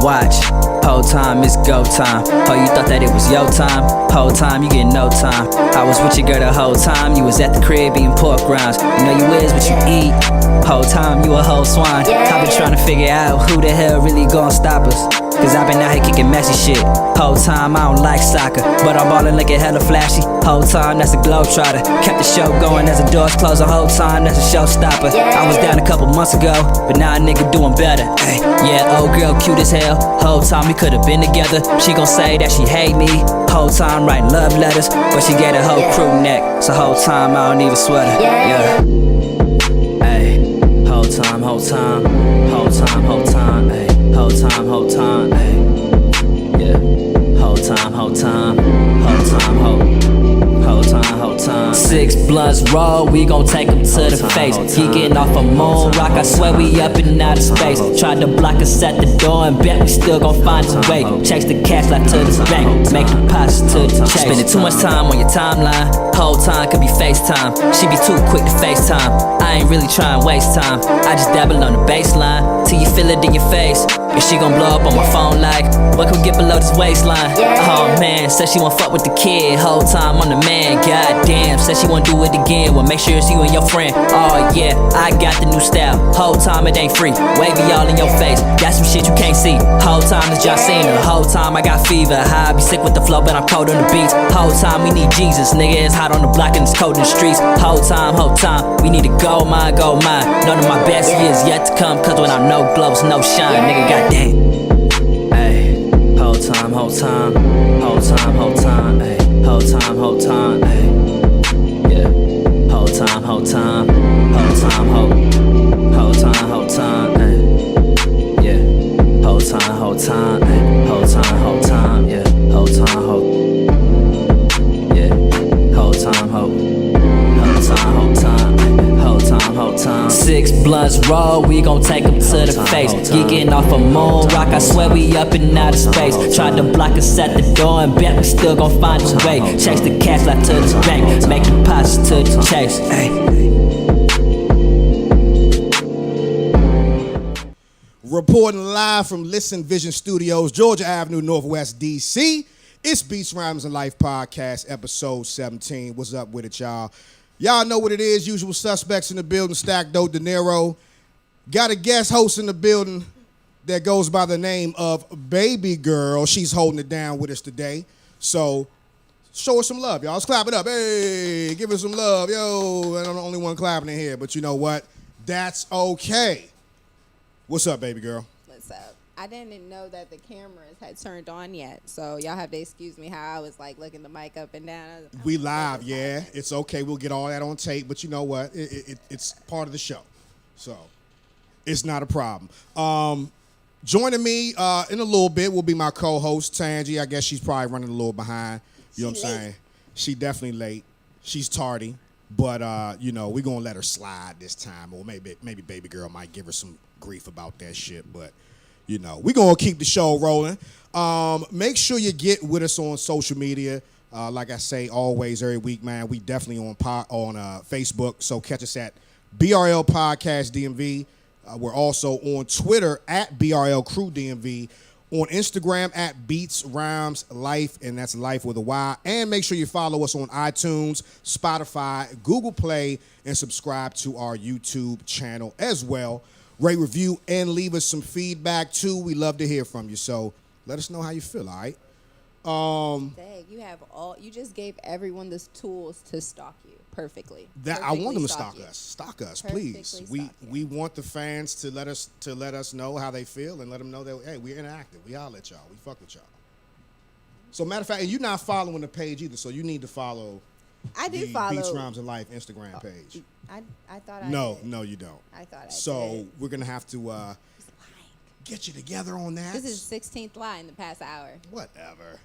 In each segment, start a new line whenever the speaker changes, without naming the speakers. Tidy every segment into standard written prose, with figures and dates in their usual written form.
watch. Whole time it's go time. Oh, you thought that it was your time? Whole time you get no time. I was with your girl the whole time. You was at the crib eating pork rinds. You know you is what you eat. Whole time you a whole swine. I've been trying to figure out who the hell really gon' stop us. Cause I've been out here kicking messy shit. Whole time I don't like soccer, but I'm ballin' looking hella flashy. Whole time that's a globetrotter. Kept the show going as the doors closed. The whole time that's a showstopper. I was down a couple months ago, but now a nigga doing better. Ay, yeah, old girl cute as hell. Whole time we could've been together. She gon' say that she hate me. Whole time writing love letters, but she get a whole crew neck. So whole time I don't need a sweater. Yeah. Ay, whole time, whole time, whole time, whole time. Ay. Whole time, ayy, yeah. Whole time, whole time, whole time, whole time. 6 blunts roll, we gon' take them to the face. Geeking off a moon rock, I swear we up in outer space. Tried to block us at the door and bet we still gon' find a way. Checks the cash like to the bank, make deposits to the chase. Spending too much time on your timeline, whole time could be FaceTime. She be too quick to FaceTime, I ain't really trying to waste time. I just dabble on the baseline, till you feel it in your face. And she gon' blow up on my phone like, what could get below this waistline? Oh man, said she won't fuck with the kid, whole time I'm the man. God damn, said she won't do it again. Well, make sure it's you and your friend. Oh yeah, I got the new style. Whole time it ain't free, wavy all in your face. That's some shit you can't see. Whole time is John Cena. Whole time I got fever. High, I be sick with the flow, but I'm cold on the beats. Whole time we need Jesus, nigga. It's hot on the block and it's cold in the streets. Whole time, we need to go mine, go mine. None of my best years yet to come, cause when I'm no glows, no shine, nigga. Goddamn. Ayy, whole time, whole time, whole time, whole time, ayy, whole time, ayy, yeah. Whole time, whole time, whole time, whole time, ayy, yeah. Whole time, ayy, whole time, yeah. Whole time, yeah. Whole time, whole time. 6 blunts roll, we gon' take them to the face. Geeking off a moon rock, I swear we up in outer space. Tried to block us at the door and bet we still gon' find a way. Checks the cash like to the bank, make deposits to the chase.
Reporting live from Listen Vision Studios, Georgia Avenue, Northwest DC. It's Beats, Rhymes, and Life Podcast, episode 17. What's up with it, y'all? Y'all know what it is. Usual suspects in the building. Stack Doe De Niro. Got a guest host in the building that goes by the name of Baby Girl. She's holding it down with us today. So show her some love, y'all. Let's clap it up. Hey, give her some love. Yo, I'm the only one clapping in here, but you know what? That's okay. What's up, Baby Girl?
What's up? I didn't know that the cameras had turned on yet, so y'all have to excuse me how I was like looking the mic up and down.
We live, yeah. It's okay. We'll get all that on tape, but you know what? It's part of the show, so it's not a problem. Joining me in a little bit will be my co-host, Tangi. I guess she's probably running a little behind. You know what I'm saying? She definitely late. She's tardy, but you know, we're gonna let her slide this time, or maybe Baby Girl might give her some grief about that shit, but you know, we're going to keep the show rolling. Make sure you get with us on social media. Like I say always, every week, man, we definitely on Facebook. So catch us at BRL Podcast DMV. We're also on Twitter at BRL Crew DMV. On Instagram at Beats, Rhymes, Life, and that's Life with a Y. And make sure you follow us on iTunes, Spotify, Google Play, and subscribe to our YouTube channel as well. Rate, review, and leave us some feedback, too. We love to hear from you. So let us know how you feel, all right?
Dang, you just gave everyone the tools to stalk you perfectly.
I want them to stalk us. Stalk us, please. We want the fans to let us know how they feel and let them know that, hey, we're interactive. We holler at y'all. We fuck with y'all. So matter of fact, and you're not following the page either, so you need to follow the Beats, Rhymes, and Life Instagram page.
I thought I did.
No, you don't.
I thought I did.
So we're going to have to get you together on that.
This is the 16th lie in the past hour.
Whatever.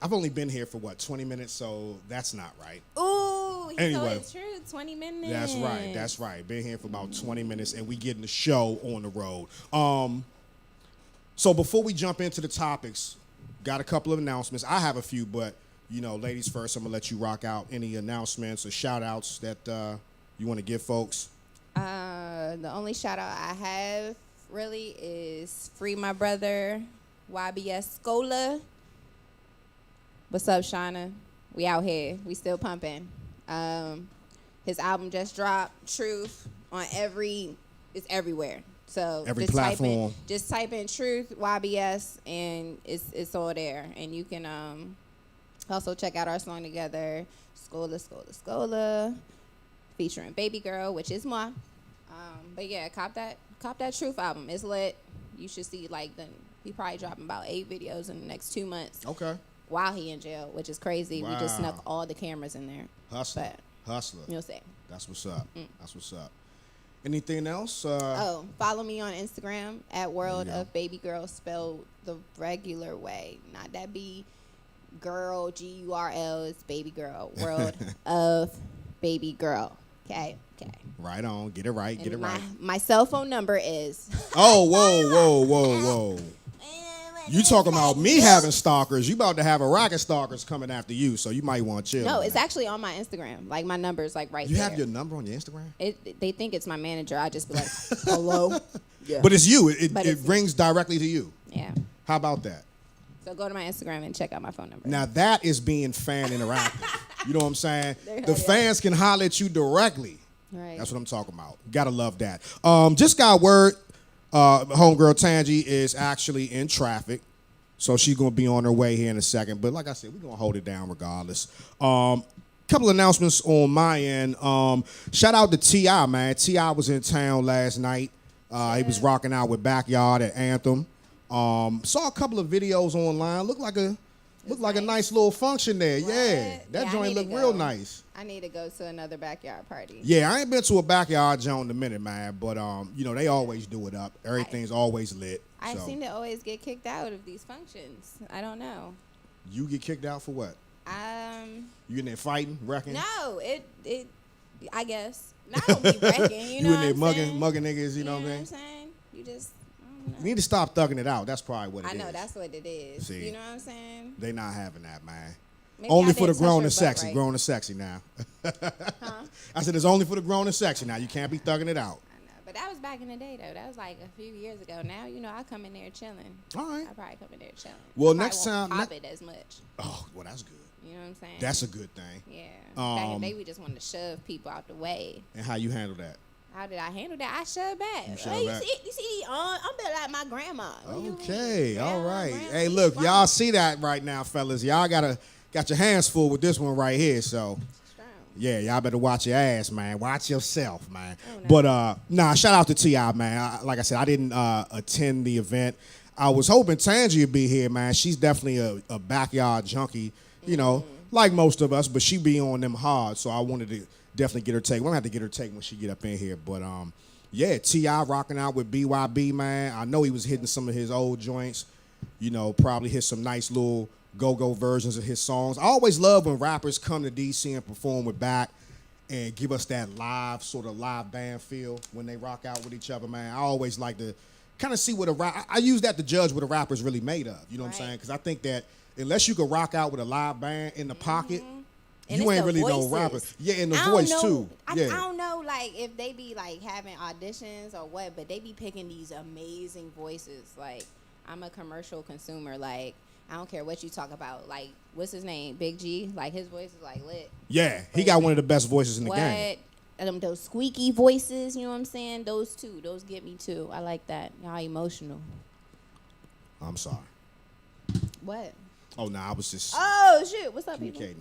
I've only been here for, 20 minutes, so that's not right.
Ooh,
anyway,
so it's true, 20 minutes.
That's right. Been here for about 20 minutes, and we getting the show on the road. So before we jump into the topics, got a couple of announcements. I have a few, but you know, ladies first, I'm going to let you rock out any announcements or shout-outs that you want to give folks.
The only shout-out I have really is Free My Brother, YBS Scola. What's up, Shauna? We out here. We still pumping. His album just dropped, Truth, on it's everywhere. So
Every platform.
Just type in Truth, YBS, and it's all there. And you can also check out our song together, Scola, Scola, Scola, featuring Baby Girl, which is moi. But yeah, cop that Truth album. It's lit. You should see he probably dropping about 8 videos in the next 2 months.
Okay.
While he in jail, which is crazy.
Wow.
We just snuck all the cameras in there.
Hustler.
But you'll see.
That's what's up. That's what's up. Anything else?
Follow me on Instagram at World of Baby Girl, spelled the regular way, not that B girl GURL. It's Baby Girl. World of Baby Girl. Okay.
Right on. Get it right. Get it right.
My cell phone number is.
Oh, whoa. You talking about me having stalkers? You about to have a rack of stalkers coming after you, so you might want to chill.
No, it's actually on my Instagram. Like my number's right there.
You have your number on your Instagram?
They think it's my manager. I just be like, hello. Yeah.
But it's you. It rings directly to you.
Yeah.
How about that?
So go to my Instagram and check out my phone number.
Now that is being fan interactive. You know what I'm saying? The fans can holler at you directly.
Right.
That's what I'm talking about. Gotta love that. Just got word. Homegirl Tangi is actually in traffic, so she's gonna be on her way here in a second. But like I said, we're gonna hold it down regardless. Couple announcements on my end. Shout out to T.I., man. T.I. was in town last night. He was rocking out with Backyard at Anthem. Saw a couple of videos online. Looked like a nice little function there.
What?
Yeah, that joint looked real nice.
I need to go to another backyard party.
Yeah, I ain't been to a backyard joint in a minute, man. But they always do it up. Everything's always lit.
I
so.
seem to always get kicked out of these functions. I don't know.
You get kicked out for what? You in there fighting, wrecking?
No, I guess. I don't be wrecking. You know
in
what
there
I'm
mugging niggas. You know what I'm saying? You need to stop thugging it out. That's probably what it is.
I know that's what it is.
See,
you know what I'm saying?
They not having that, man.
Maybe
only for the grown and sexy.
Right.
Grown and sexy now.
Huh?
I said it's only for the grown and sexy now. You can't be thugging it out.
I know, but that was back in the day though. That was like a few years ago. Now I come in there chilling.
All right.
I probably come in there chilling.
Well, next time
pop it as much.
Oh, well, that's good.
You know what I'm saying?
That's a good thing.
Yeah. Back in the day, we just wanted to shove people out the way.
And how you handle that?
How did I handle that? I shoved back.
You shoved back?
You see, I'm better like my grandma.
Okay, all right. Hey, look, y'all see that right now, fellas. Y'all got your hands full with this one right here, so. Yeah, y'all better watch your ass, man. Watch yourself, man. Oh, no. But, shout out to T.I., man. Like I said, I didn't attend the event. I was hoping Tangi would be here, man. She's definitely a backyard junkie, like most of us, but she be on them hard, so I wanted to definitely get her take. We're going to have to get her take when she get up in here. But, yeah, T.I. rocking out with BYB, man. I know he was hitting some of his old joints, probably hit some nice little go-go versions of his songs. I always love when rappers come to DC and perform with Back and give us that live band feel when they rock out with each other, man. I always like to kind of see what I use that to judge what a rapper's really made of. You know what I'm saying? Because I think that unless you can rock out with a live band in the pocket, you ain't really no rapper. Yeah, and the voice too. I
don't know, like if they be like having auditions or what, but they be picking these amazing voices. Like I'm a commercial consumer. Like I don't care what you talk about. Like what's his name, Big G. Like his voice is like lit.
Yeah, he got one of the best voices in the game.
Those squeaky voices, you know what I'm saying? Those get me too. I like that. Y'all emotional.
I'm sorry.
What?
Oh no, I was just.
Oh shoot! What's up, people?
Okay.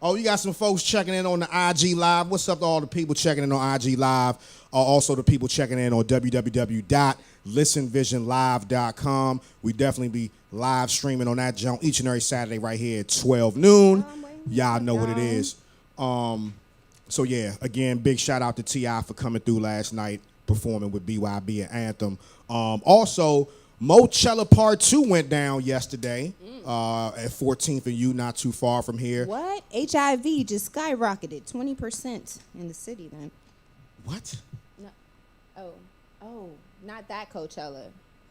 Oh, you got some folks checking in on the IG Live. What's up to all the people checking in on IG Live? Also the people checking in on www.listenvisionlive.com. We definitely be live streaming on that jump each and every Saturday right here at 12 noon. Y'all know what it is. So yeah, again, big shout out to T.I. for coming through last night, performing with BYB at Anthem. Also, Mochella Part 2 went down yesterday at 14th and U, not too far from here.
What? HIV just skyrocketed 20% in the city then.
What?
No. Oh, not that Coachella.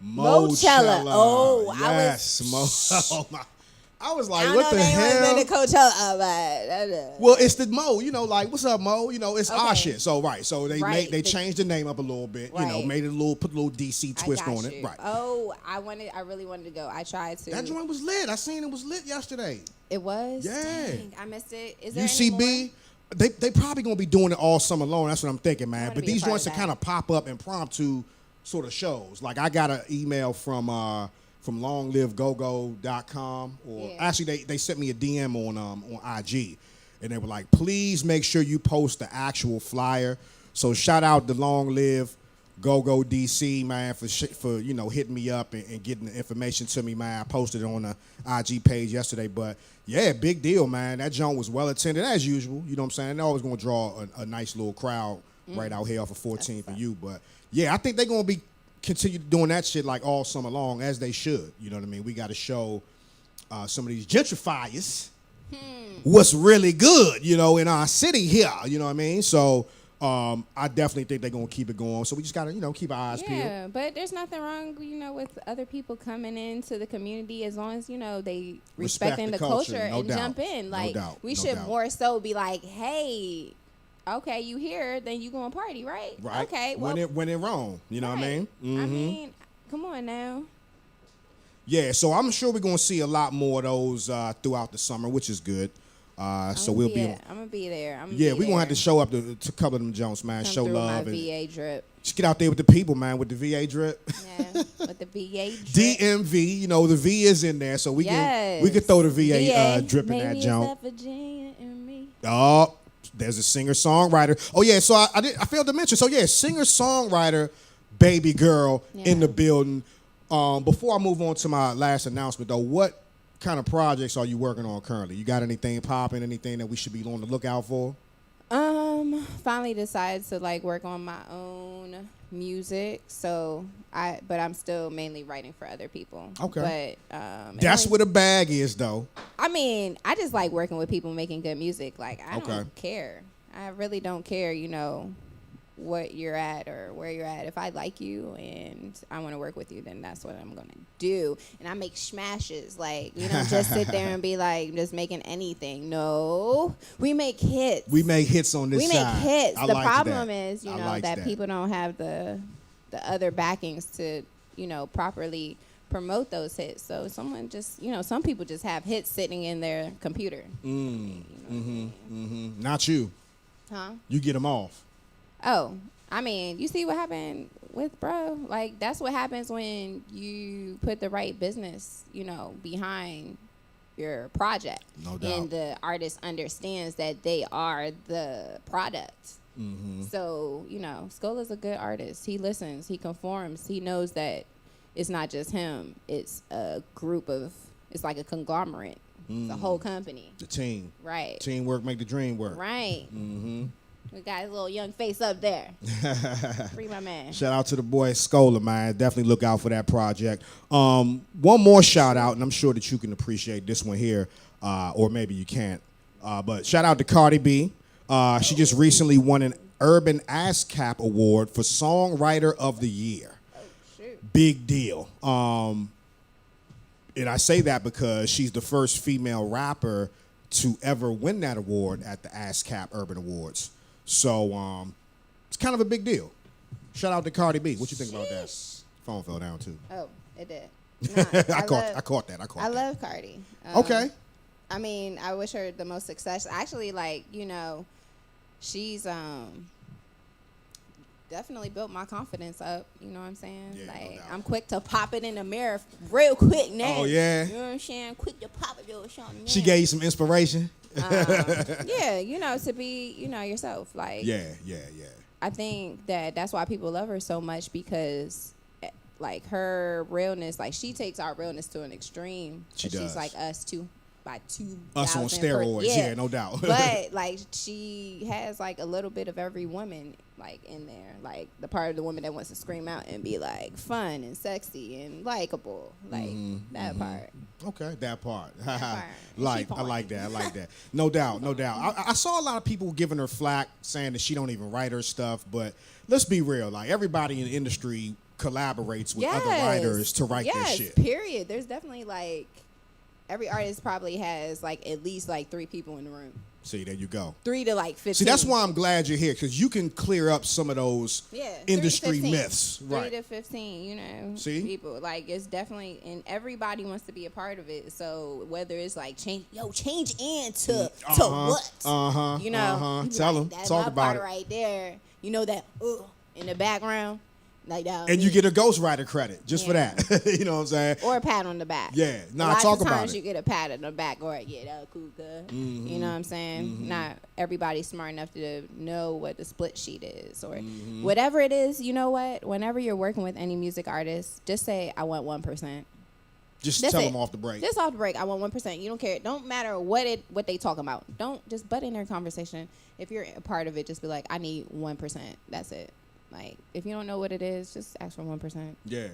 Mochella.
Oh,
yes. I was like,
I don't
what
know
the
if anyone's
hell?
been to Coachella, but
Well, it's the Mo, like, what's up, Mo? It's our
Okay.
shit. So so they
Right.
they changed the name up a little bit,
Right.
made it put a little DC
I
twist
got
on
you.
it. Right.
Oh, I really wanted to go. I tried to.
That joint was lit. I seen it was lit yesterday.
It was?
Yeah.
Dang, I missed it. Is there any
UCB,
more?
they probably gonna be doing it all summer long. That's what I'm thinking, man.
wanna
But
be a
these
part
joints
of
are
that.
kind of pop up impromptu sort of shows. Like I got an email from longlivegogo.com, or
Yeah.
actually they sent me a DM on IG, and they were like, please make sure you post the actual flyer. So shout out to Long Live Go DC, man, for hitting me up and getting the information to me, man. I posted it on the IG page yesterday, but yeah, big deal, man. That joint was well attended as usual. You know what I'm saying? They're always gonna draw a nice little crowd right out here off of 14th and U. But yeah, I think they're gonna be continue doing that shit like all summer long, as they should. You know what I mean? We got to show some of these gentrifiers what's really good, in our city here. You know what I mean? So I definitely think they're gonna keep it going. So we just gotta, keep our eyes peeled.
Yeah, but there's nothing wrong, with other people coming into the community as long as, they respecting
the
the
culture,
culture
no
and
doubt.
jump in.
No
Like
doubt,
we
no
should
doubt.
more so be like, hey, okay, you here, then you going to party, right?
Right.
Okay. Well,
When in Rome, you know what I mean?
right. I mean, come on now.
Yeah, so I'm sure we're gonna see a lot more of those throughout the summer, which is good. So we'll be.
I'm gonna be there.
Yeah, we're gonna have to show up to cover them Jones, man.
Come
Show
through
love
my
and
VA drip.
just get out there with the people, man, with the VA drip.
Yeah, with the VA drip.
DMV, the V is in there, so we
Yes.
can throw the VA, drip in that
Maybe
jump.
it's that Virginia in me.
Oh, there's a singer-songwriter. Oh yeah, so I failed to mention. So yeah, singer-songwriter, baby girl in the building. Before I move on to my last announcement, though, what kind of projects are you working on currently? You got anything popping? Anything that we should be on the lookout for?
Finally decided to work on my own music. So but I'm still mainly writing for other people.
Okay.
But
That's where the bag is, though.
I mean, I just like working with people making good music. I
Okay.
don't care. I really don't care, what you're at or where you're at. If I like you and I want to work with you, then that's what I'm gonna do. And I make smashes. We don't just sit there and be just making anything. No, we make hits.
We make hits on this
We make
side.
hits.
I
The
like
problem
that.
is,
I like
that people don't have the other backings to, properly promote those hits. So someone just, some people just have hits sitting in their computer.
Not you.
Huh?
You get them off.
Oh, I mean, you see what happened with bro? That's what happens when you put the right business, behind your project.
No doubt.
And the artist understands that they are the product. So, Skola's a good artist. He listens, he conforms, he knows that it's not just him. It's a group of, it's like a conglomerate. It's a whole company.
The team.
Right.
Teamwork make the dream work.
Right. We got his little young face up there. Free my man.
Shout out to the boy Scola, man. Definitely look out for that project. One more shout out, and I'm sure that you can appreciate this one here, or maybe you can't. But shout out to Cardi B. She just recently won an Urban ASCAP Award for Songwriter of the Year.
Oh, shoot.
Big deal. And I say that because she's the first female rapper to ever win that award at the ASCAP Urban Awards. So it's kind of a big deal. Shout out to Cardi B. What you think about that? Phone fell down too.
Oh, it did. Nah,
I caught that.
I love Cardi.
Okay.
I mean, I wish her the most success. Actually, she's definitely built my confidence up. You know what I'm saying?
Yeah, no doubt.
I'm quick to pop it in the mirror real quick now.
Oh, yeah?
You know what I'm saying? Quick to pop it,
She gave you some inspiration.
yeah, to be, yourself.
Yeah.
I think that's why people love her so much because, her realness, she takes our realness to an extreme.
She
She's
does.
like us too. By 2,000
Us on steroids. Yeah, no doubt.
But she has a little bit of every woman in there. The part of the woman that wants to scream out and be fun and sexy and likable. That part.
Okay, that part.
part.
I like that. No doubt. I saw a lot of people giving her flack, saying that she don't even write her stuff. But let's be real. Everybody in the industry collaborates with other writers to write this shit.
Period. There's definitely every artist probably has like at least like 3 people in the room.
See, there you go.
3 to like 15.
See, that's why I'm glad you're here, because you can clear up some of those industry
3 to 15.
myths.
3
Right.
to 15, you know.
See?
People. Like, it's definitely, and everybody wants to be a part of it. So, whether it's like, change in to what? You know.
Tell them.
That's
Talk
my
about
part
it.
right there. You know that, in the background. Like that.
And you get a ghostwriter credit just for that. You know what I'm saying?
Or a pat on the back.
Yeah. Nah,
Lots
talk
of
about
times
it.
you get a pat on the back or get a kuka. You know what I'm saying? Not everybody's smart enough to know what the split sheet is or whatever it is. You know what? Whenever you're working with any music artist, just say, I want 1%.
Just
That's
tell
it.
them off the break.
Just off the break, I want 1%. You don't care. Don't matter what they talking about. Don't just butt in their conversation. If you're a part of it, just be like, I need 1%. That's it. Like, if you don't know what it is, just ask for 1%.
Yeah.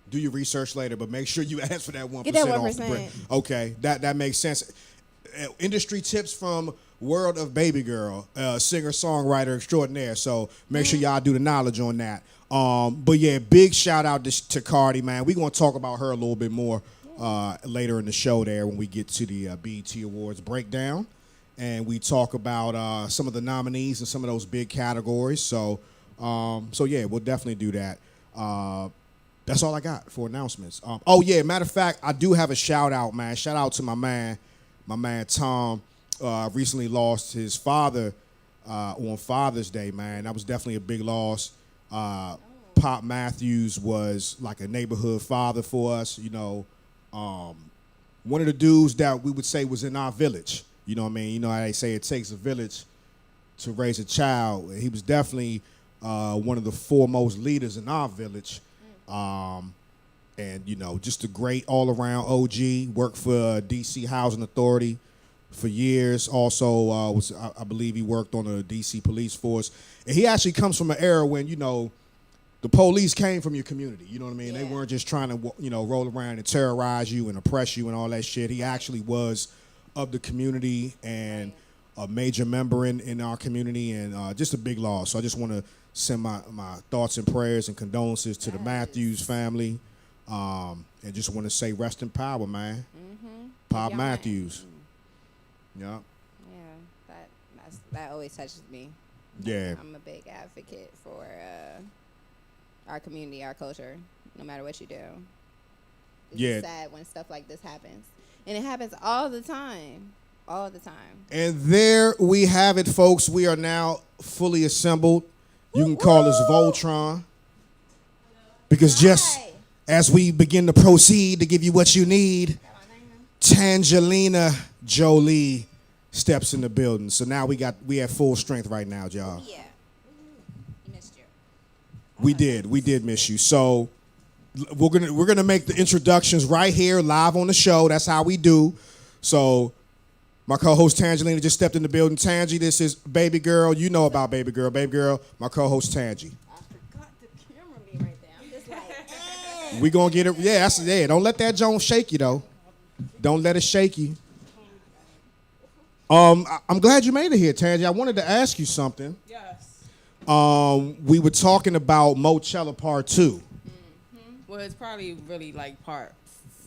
Do your research later, but make sure you ask for that 1%
Get that
off the
1%.
break. Okay, that makes sense. Industry tips from World of Baby Girl, singer-songwriter extraordinaire. So make sure y'all do the knowledge on that. But yeah, big shout out to Cardi, man. We're going to talk about her a little bit more later in the show there when we get to the BET Awards breakdown. And we talk about some of the nominees and some of those big categories. So yeah, we'll definitely do that. That's all I got for announcements. Oh yeah, matter of fact, I do have a shout out, man. Shout out to my man Tom. Recently lost his father on Father's Day, man. That was definitely a big loss. Pop Matthews was like a neighborhood father for us, you know. One of the dudes that we would say was in our village. You know what I mean? You know how they say it takes a village to raise a child. He was definitely one of the foremost leaders in our village. And, you know, just a great all-around OG. Worked for D.C. Housing Authority for years. Also, I believe he worked on the D.C. police force. And he actually comes from an era when, you know, the police came from your community. You know what I mean?
Yeah.
They weren't just trying to, you know, roll around and terrorize you and oppress you and all that shit. He actually was of the community and a major member in our community, and just a big loss. So I just want to send my thoughts and prayers and condolences to the Matthews family, and just want to say rest in power, man. Pop
Young
Matthews. Yeah.
Yeah, that always touches me.
Yeah.
I'm a big advocate for our community, our culture, no matter what you do. It's
Yeah.
sad when stuff like this happens. And it happens all the time. All the time.
And there we have it, folks. We are now fully assembled. You can call us Voltron. Because just as we begin to proceed to give you what you need, Tangelina Jolie steps in the building. So now we have full strength right now, y'all.
Yeah. Missed you.
We did miss you. So we're gonna make the introductions right here live on the show. That's how we do. So my co-host Tangelina just stepped in the building. Tangie, this is Baby Girl. You know about Baby Girl. Baby Girl, my co-host Tangie.
I forgot the camera me right there. I'm just like,
We gonna get it. Yeah, don't let that Jones shake you though. Don't let it shake you. I'm glad you made it here, Tangie. I wanted to ask you something.
Yes.
We were talking about Mochella Part 2.
Well, it's probably really like part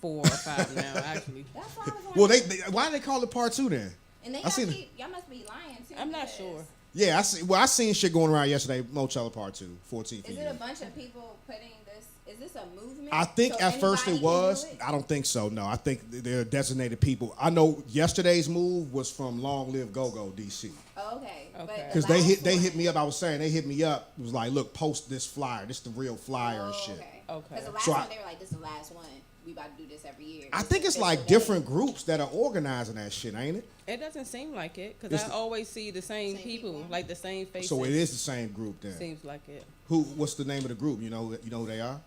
4 or 5 now, actually.
that's why I was
Well,
wondering.
why do they call it Part 2 then?
And then
I seen
y'all must be lying too.
I'm not
because
sure.
Yeah, I seen shit going around yesterday. Mochella Part 2, 14th.
Is it a bunch of people putting this? Is this a movement?
I think
So
at first it
anybody can
was.
do it?
I don't think so. No, I think they're designated people. I know yesterday's move was from Long Live Go-Go DC.
Oh, okay.
Okay.
Because they hit me up. I was saying they hit me up. It was like, look, post this flyer. This the real flyer and shit.
Okay.
Because the last
So
one, they were like, this is the last one. We about to do this every year.
I
This
think
is
it's
the
like
official day.
different groups that are organizing that shit, ain't it?
It doesn't seem like it,
It's
because I
the-
always see the same
Same
people,
people.
like the same faces.
So it is the same group then.
Seems like it.
What's the name of the group? You know who they are?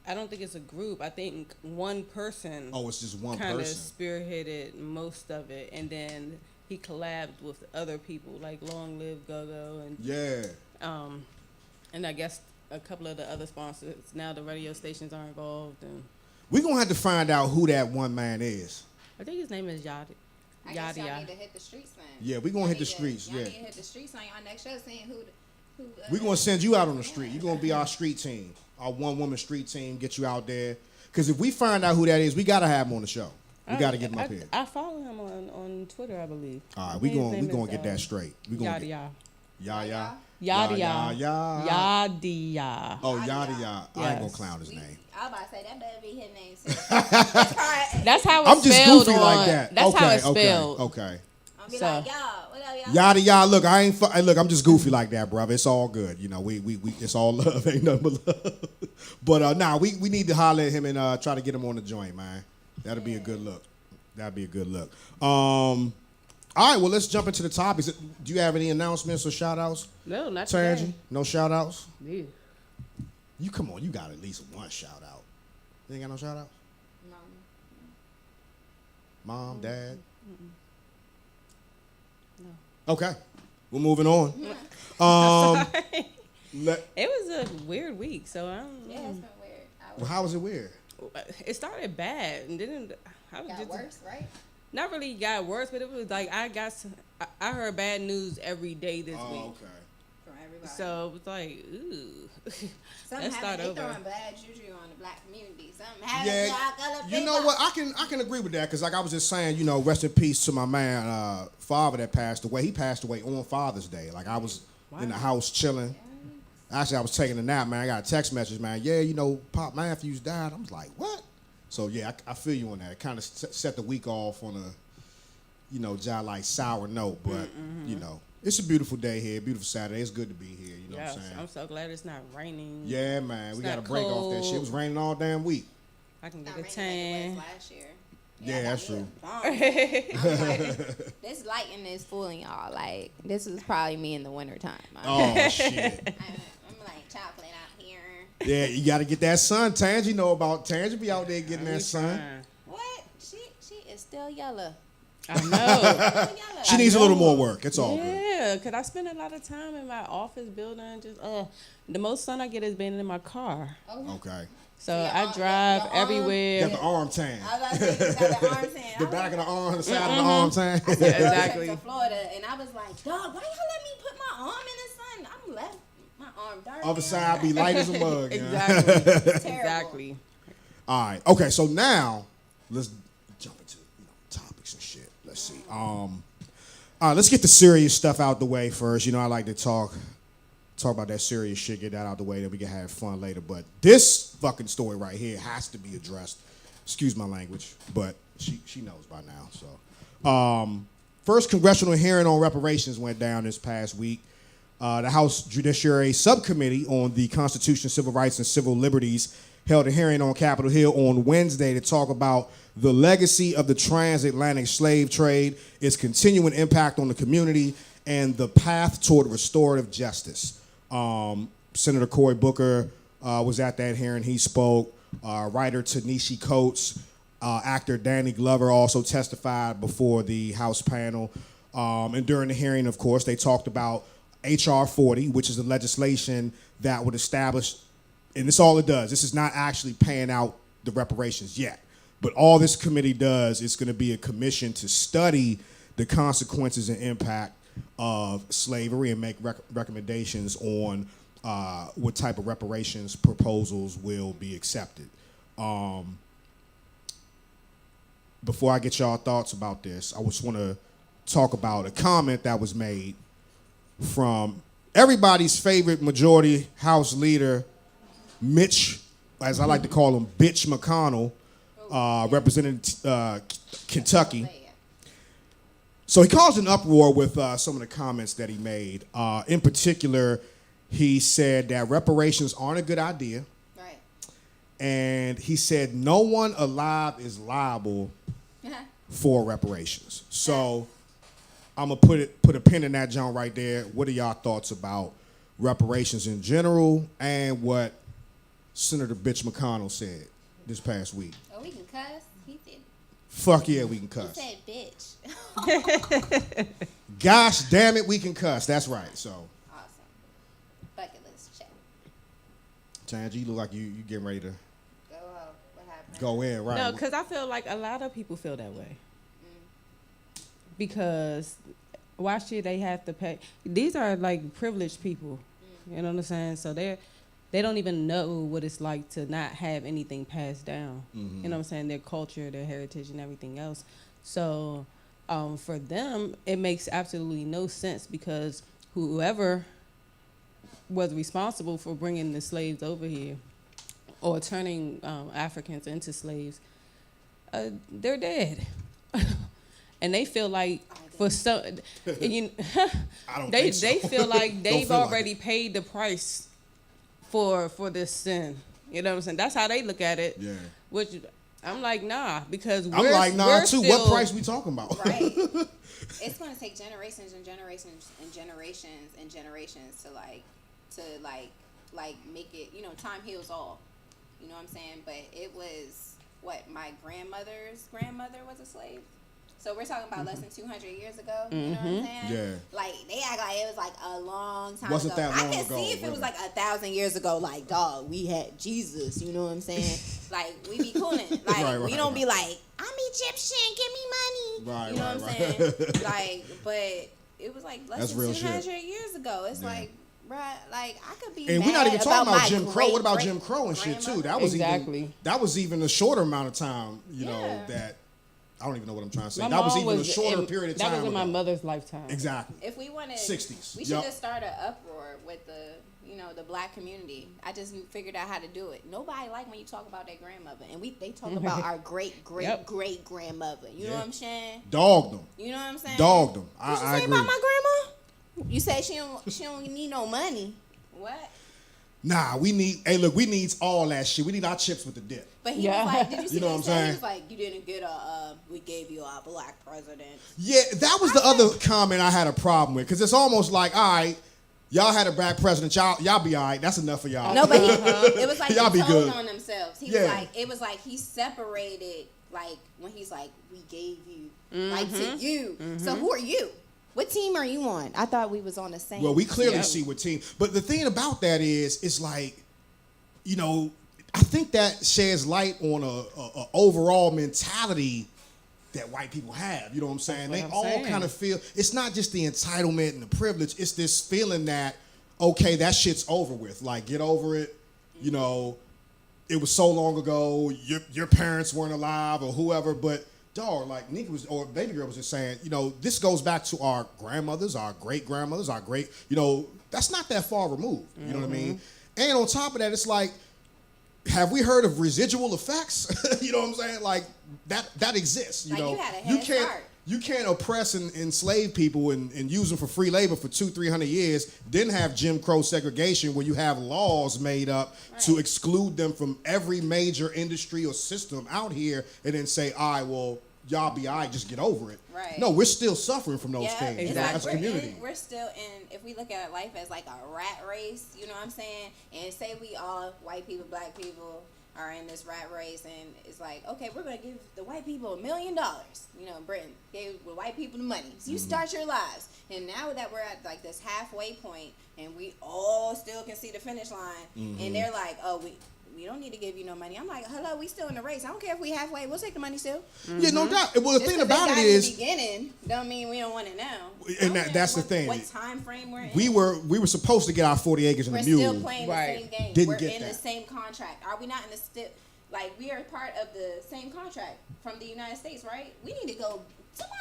I don't think it's a group. I think one person
Oh, it's just one
kind of
person.
spearheaded most of it, and then he collabed with other people, like Long Live Go-Go, and
Yeah.
and I guess a couple of the other sponsors. Now the radio stations are involved, and
We're going to have to find out who that one man is.
I think his name is Yadi.
I guess y'all
Yadi.
need to hit the streets then.
Yeah, we gonna
Y'all
hit the
need to-
streets,
Y'all
yeah.
need to hit the streets on y'all next show saying who.
We're going to send you out on the street. You're going to be our street team, our one-woman street team, get you out there. Because if we find out who that is, we got to have him on the show. We got to get him up here.
I follow him on Twitter, I believe.
All right, we gonna get that straight. We gonna
Yada yada.
Yada
Yada
yada.
yada yada.
Oh, yada yada. I ain't gonna
Yes.
clown his name.
I was about to say that better be his name. Too.
That's how it's
I'm just
spelled
goofy
on.
like that.
That's
okay,
how it's spelled.
Okay.
I'll be
So.
like, y'all, what up, y'all?
Yada yada. Look, I ain't. Look, I'm just goofy like that, brother. It's all good. You know, we it's all love. Ain't nothing but love. But nah, we need to holler at him and try to get him on the joint, man. That'll be a good look. That'd be a good look. All right, well, let's jump into the topics. Do you have any announcements or shout outs?
No, not
Tangie?
today.
No shout outs?
Yeah.
You come on, you got at least one shout out. You ain't got no shout outs? Mom, dad?
No.
Okay. We're moving on.
It was a weird week, so I don't know.
Yeah, it's been weird.
Well, how was it weird?
It started bad, and then I was
Got
just
worse, right?
not really got worse, but it was like I heard bad news every day this week.
Okay.
From everybody.
So it was like, ooh.
Something
Let's start
happened. They
over.
throwing bad juju on the black community. Something happened.
Yeah,
to our color
you know
people.
what? I can agree with that because, like I was just saying, you know, rest in peace to my man, father that passed away. He passed away on Father's Day. Like I was in the house chilling. Actually, I was taking a nap, man. I got a text message, man. Yeah, you know, Pop Matthews died. I was like, what? So yeah, I feel you on that. It kind of set the week off on a, you know, like sour note, but you know, it's a beautiful day here, beautiful Saturday. It's good to be here. You know
Yes,
what I'm saying?
I'm so glad it's not raining.
Yeah, man. We got to
not
break off that shit. It was raining all damn week.
I can
Not
get a
raining like it
tan.
was last year.
Yeah, that's true.
This lighting is fooling y'all. Like this is probably me in the wintertime.
Oh shit.
I'm like chocolate out here.
Yeah, you got to get that sun. Tangie know about Tangie. Be out there getting that sun.
What? She is still yellow.
I know.
Still yellow.
She needs a little more work. It's all good.
Yeah, because I spend a lot of time in my office building. Just the most sun I get is being in my car.
Okay.
So
Your
I
arm-
drive
your arm-
everywhere.
Got the arm tan.
I was about to say, you got the arm tan.
The back of the arm, the side of the arm tan.
I
exactly.
to Florida, and I was like, dog, why y'all let me put my arm in the sun? I'm left my arm dark.
Other side be light as a mug. Yeah.
Exactly.
Terrible.
Exactly.
All right. Okay. So now let's jump into topics and shit. Let's see. All right. Let's get the serious stuff out the way first. You know, I like to talk about that serious shit, get that out the way, that we can have fun later. But this fucking story right here has to be addressed. Excuse my language, but she knows by now. So, first congressional hearing on reparations went down this past week. The House Judiciary Subcommittee on the Constitution, Civil Rights, and Civil Liberties held a hearing on Capitol Hill on Wednesday to talk about the legacy of the transatlantic slave trade, its continuing impact on the community, and the path toward restorative justice. Senator Cory Booker was at that hearing. He spoke. Writer Tanisha Coates, actor Danny Glover also testified before the House panel. And during the hearing, of course, they talked about H.R. 40, which is the legislation that would establish, and this is all it does. This is not actually paying out the reparations yet. But all this committee does is going to be a commission to study the consequences and impact of slavery and make recommendations on what type of reparations proposals will be accepted. Before I get y'all thoughts about this, I just want to talk about a comment that was made from everybody's favorite majority House leader, Mitch, as I like to call him, Bitch McConnell, representing Kentucky. So he caused an uproar with some of the comments that he made. In particular, he said that reparations aren't a good idea.
Right.
And he said no one alive is liable for reparations. So I'm going to put a pin in that, John, right there. What are y'all thoughts about reparations in general and what Senator Bitch McConnell said this past week?
Oh, we can cuss? He said,
Fuck yeah, we can cuss.
he said bitch.
Gosh damn it, we can cuss. That's right. So,
Awesome. Bucket list check.
Tangie, you look like you getting ready to
Go what happened?
go in, right?
No, because I feel like a lot of people feel that way. Because why should they have to pay? These are like privileged people. You know what I'm saying? So they don't even know what it's like to not have anything passed down. You know what I'm saying? Their culture, their heritage, and everything else. So for them, it makes absolutely no sense because whoever was responsible for bringing the slaves over here or turning Africans into slaves, they're dead. And they feel like for some, they feel like they've already paid the price for this sin. You know what I'm saying? That's how they look at it.
Yeah.
Which I'm like, nah, because
I'm like, nah, too. What price we talking about?
Right. It's going to take generations and generations and generations and generations to make it. You know, time heals all. You know what I'm saying? But it was what my grandmother's grandmother was a slave. So we're talking about less than 200 years ago. You know what I'm saying?
Yeah.
Like they act like it was like a long time
Wasn't
ago.
that long
I can
ago,
see if it
really.
was like 1,000 years ago. Like, dog, we had Jesus. You know what I'm saying? Like we be cooling. Like we don't be like, I'm Egyptian. Give me money.
Right.
You know what I'm saying? Like, but it was like less
That's
than
real
200
shit.
years ago. It's like. Bruh, like I could be.
And we're not even talking about Jim Crow. What about
great
Jim Crow and shit too? That
Exactly.
was even a shorter amount of time. You know
Yeah.
that. I don't even know what I'm trying to say.
My
that was
mom
even a shorter
in-
period of time.
That was in my
ago.
mother's lifetime.
Exactly.
If we wanted
60s.
we should
Yup.
just start an uproar with the black community. I just figured out how to do it. Nobody like when you talk about their grandmother, and they talk about our great
Yep.
great grandmother. You know what I'm saying?
Dogged them.
You know what I'm saying?
Dogged them.
What you
I
say
agree.
about my grandma? You say she don't need no money. What?
Nah, we need all that shit. We need our chips with the dip.
But he
Yeah.
was like, did you see
You know
what
what
he
I'm
said?
saying?
He was like, you didn't get we gave you a black president.
Yeah, that was the other comment I had a problem with, because it's almost like, all right, y'all had a black president, y'all be all right. That's enough for y'all.
No, but it was like
Y'all
he
be
told
good.
on themselves.
Yeah.
It was like he separated, like when he's like, we gave you, like to you. So who are you? What team are you on? I thought we was on the same.
Well, we clearly
Yeah.
see what team. But the thing about that is, it's like, you know, I think that sheds light on a overall mentality that white people have. You know what I'm saying?
That's
They
what I'm
all
saying.
kind of feel, it's not just the entitlement and the privilege. It's this feeling that, okay, that shit's over with. Like, get over it. You know, it was so long ago. Your parents weren't alive or whoever. But dog, like Nika was, or Baby Girl was just saying, you know, this goes back to our grandmothers, our great grandmothers, our great, you know, that's not that far removed. You know what I mean? And on top of that, it's like, have we heard of residual effects? You know what I'm saying? Like that exists. You
Like,
know,
you had a head start.
you can't oppress and enslave people and use them for free labor for 200-300 years, then have Jim Crow segregation where you have laws made up to
Right.
exclude them from every major industry or system out here, and then say, all right, well, y'all be all right, just get over it.
Right.
No, we're still suffering from those
Yeah,
things
it's
Exactly.
as a
like
community.
we're still in. If we look at life as like a rat race, you know what I'm saying? And say we all white people, black people are in this rat race, and it's like, okay, we're gonna give the white people $1 million. You know, Britain gave the white people the money. So you start your lives, and now that we're at like this halfway point, and we all still can see the finish line, and they're like, oh, we don't need to give you no money. I'm like, hello, we still in the race. I don't care if we halfway. We'll take the money still.
Yeah, no doubt. Well, the
Just
thing
'cause they
about
got
it
in
is,
the beginning don't mean we don't want it now.
And
I don't
that's
care
the thing.
What time frame we're in?
we were supposed to get our 40 acres and
We're
a mule.
still playing
Right.
the same game.
Didn't
We're
get
in the
that.
same contract. Are we not in the like we are part of the same contract from the United States, right? We need to go.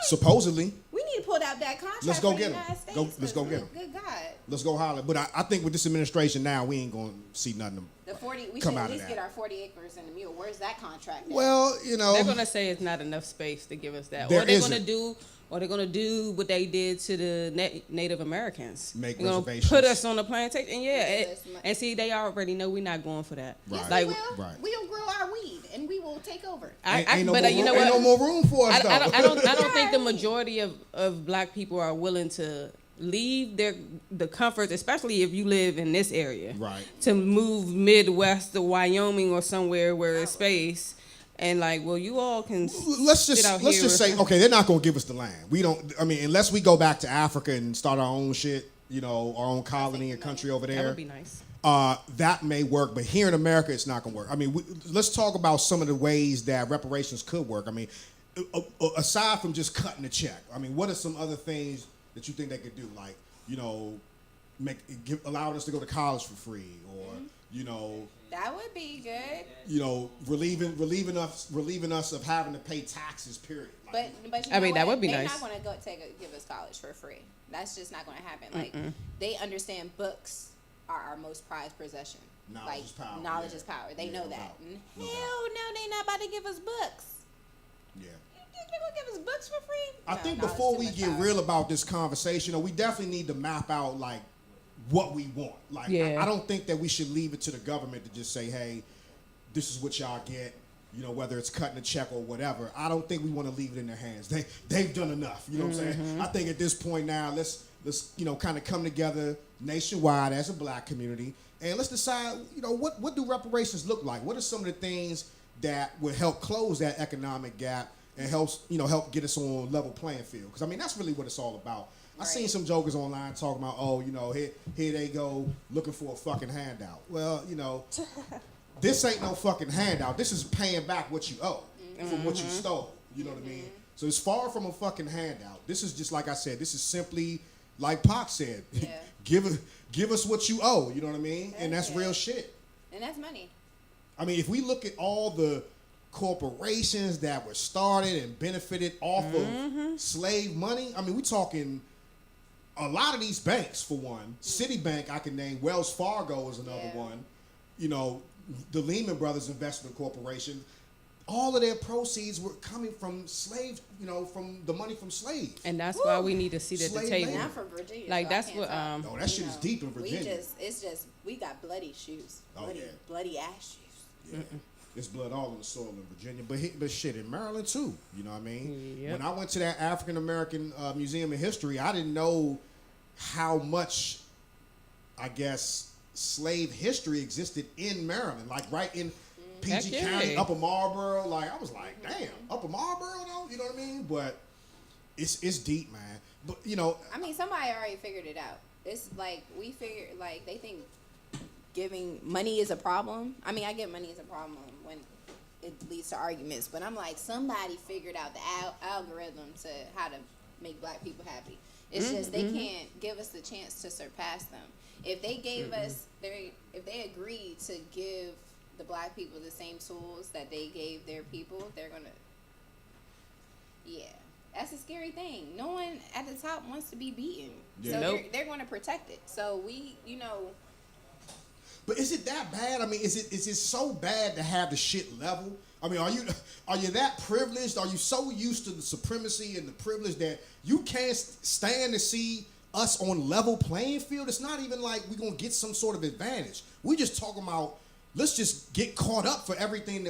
Supposedly.
We need to pull out that contract.
Let's go
for the
get 'em.
United States,
Let's go
'cause
get 'em.
Good God.
Let's go holler. But I think with this administration now, we ain't going to see nothing.
The 40. We
Come
should
out
at
of
least
that.
get our 40 acres and a mule. Where's that contract? at?
Well, you know.
They're gonna say it's not enough space to give us that,
There
or they're
isn't.
gonna do what they did to the Native Americans.
Make
They're gonna
reservations.
put us on the plantation, and
Give us
and see, they already know we're not going for that.
Yes,
Right.
we
Like,
will.
Right.
We'll grow our weed and we will take over.
Ain't no
but
more
you know
room,
what?
ain't no more room for us, though.
I don't think the majority of black people are willing to leave the comforts, especially if you live in this area,
Right.
to move Midwest to Wyoming or somewhere where it's space, and like, well, you all can
Let's
sit out
just
here.
say, okay, they're not going to give us the land. We don't. I mean, unless we go back to Africa and start our own shit, you know, our own colony and country over
that
there.
would be nice.
That may work, but here in America, it's not going to work. I mean, let's talk about some of the ways that reparations could work. I mean, aside from just cutting the check, I mean, what are some other things that you think they could do? Like, you know, allowing us to go to college for free, or You know,
That would be good.
you know, relieving us of having to pay taxes. Period. Like,
But you
I
know
mean, that
what?
would be
They're
nice.
not gonna give us college for free. That's just not gonna happen. Like they understand books are our most prized possession.
Knowledge is power,
Knowledge
yeah.
is power. They
Yeah,
know
no
that.
doubt.
And
No
hell no, they not about to give us books.
yeah.
You think they're gonna give us books for free?
I
No,
think
knowledge
before
too
we
much
get
power.
real about this conversation, we definitely need to map out like what we want. Like,
Yeah.
I don't think that we should leave it to the government to just say, "Hey, this is what y'all get." You know, whether it's cutting a check or whatever. I don't think we want to leave it in their hands. They've done enough. You know what I'm saying? I think at this point now, let's kind of come together nationwide as a black community and let's decide. What do reparations look like? What are some of the things that would help close that economic gap and help get us on level playing field? Because I mean, that's really what it's all about. I seen some jokers online talking about, here they go looking for a fucking handout. Well, this ain't no fucking handout. This is paying back what you owe from what you stole. You know what I mean? So it's far from a fucking handout. This is just like I said. This is simply like Pac said.
Yeah.
give us what you owe. You know what I mean? And that's
it.
real shit.
And that's money.
I mean, if we look at all the corporations that were started and benefited off of slave money, I mean, we talking a lot of these banks, for one. Citibank, I can name. Wells Fargo is another one. The Lehman Brothers Investment Corporation. All of their proceeds were coming from slaves, from the money from slaves.
And that's why we need to sit at the
Slave
table.
labor.
Not from Virginia.
Like
so I
that's
can't
what
talk.
No, that shit is deep in Virginia.
We got bloody shoes.
Oh, yeah.
Bloody ass shoes.
Yeah. There's blood all in the soil in Virginia, but shit, in Maryland too. You know what I mean?
Yep.
When I went to that African American Museum of History, I didn't know how much, I guess, slave history existed in Maryland, like right in PG
Heck yeah.
County, Upper Marlboro. Like I was like, damn, Upper Marlboro, though. You know what I mean? But it's deep, man. But
I mean, somebody already figured it out. It's like we figured, like they think giving money is a problem. I mean, I get money is a problem when it leads to arguments, but I'm like, somebody figured out the algorithm to how to make black people happy. It's just they can't give us the chance to surpass them. If they gave us, if they agreed to give the black people the same tools that they gave their people, they're gonna. Yeah, that's a scary thing. No one at the top wants to be beaten, so
Nope.
they're going to protect it. So we,
But is it that bad? I mean, is it so bad to have the shit level? I mean, are you that privileged? Are you so used to the supremacy and the privilege that you can't stand to see us on level playing field? It's not even like we're gonna get some sort of advantage. We just talking about let's just get caught up for everything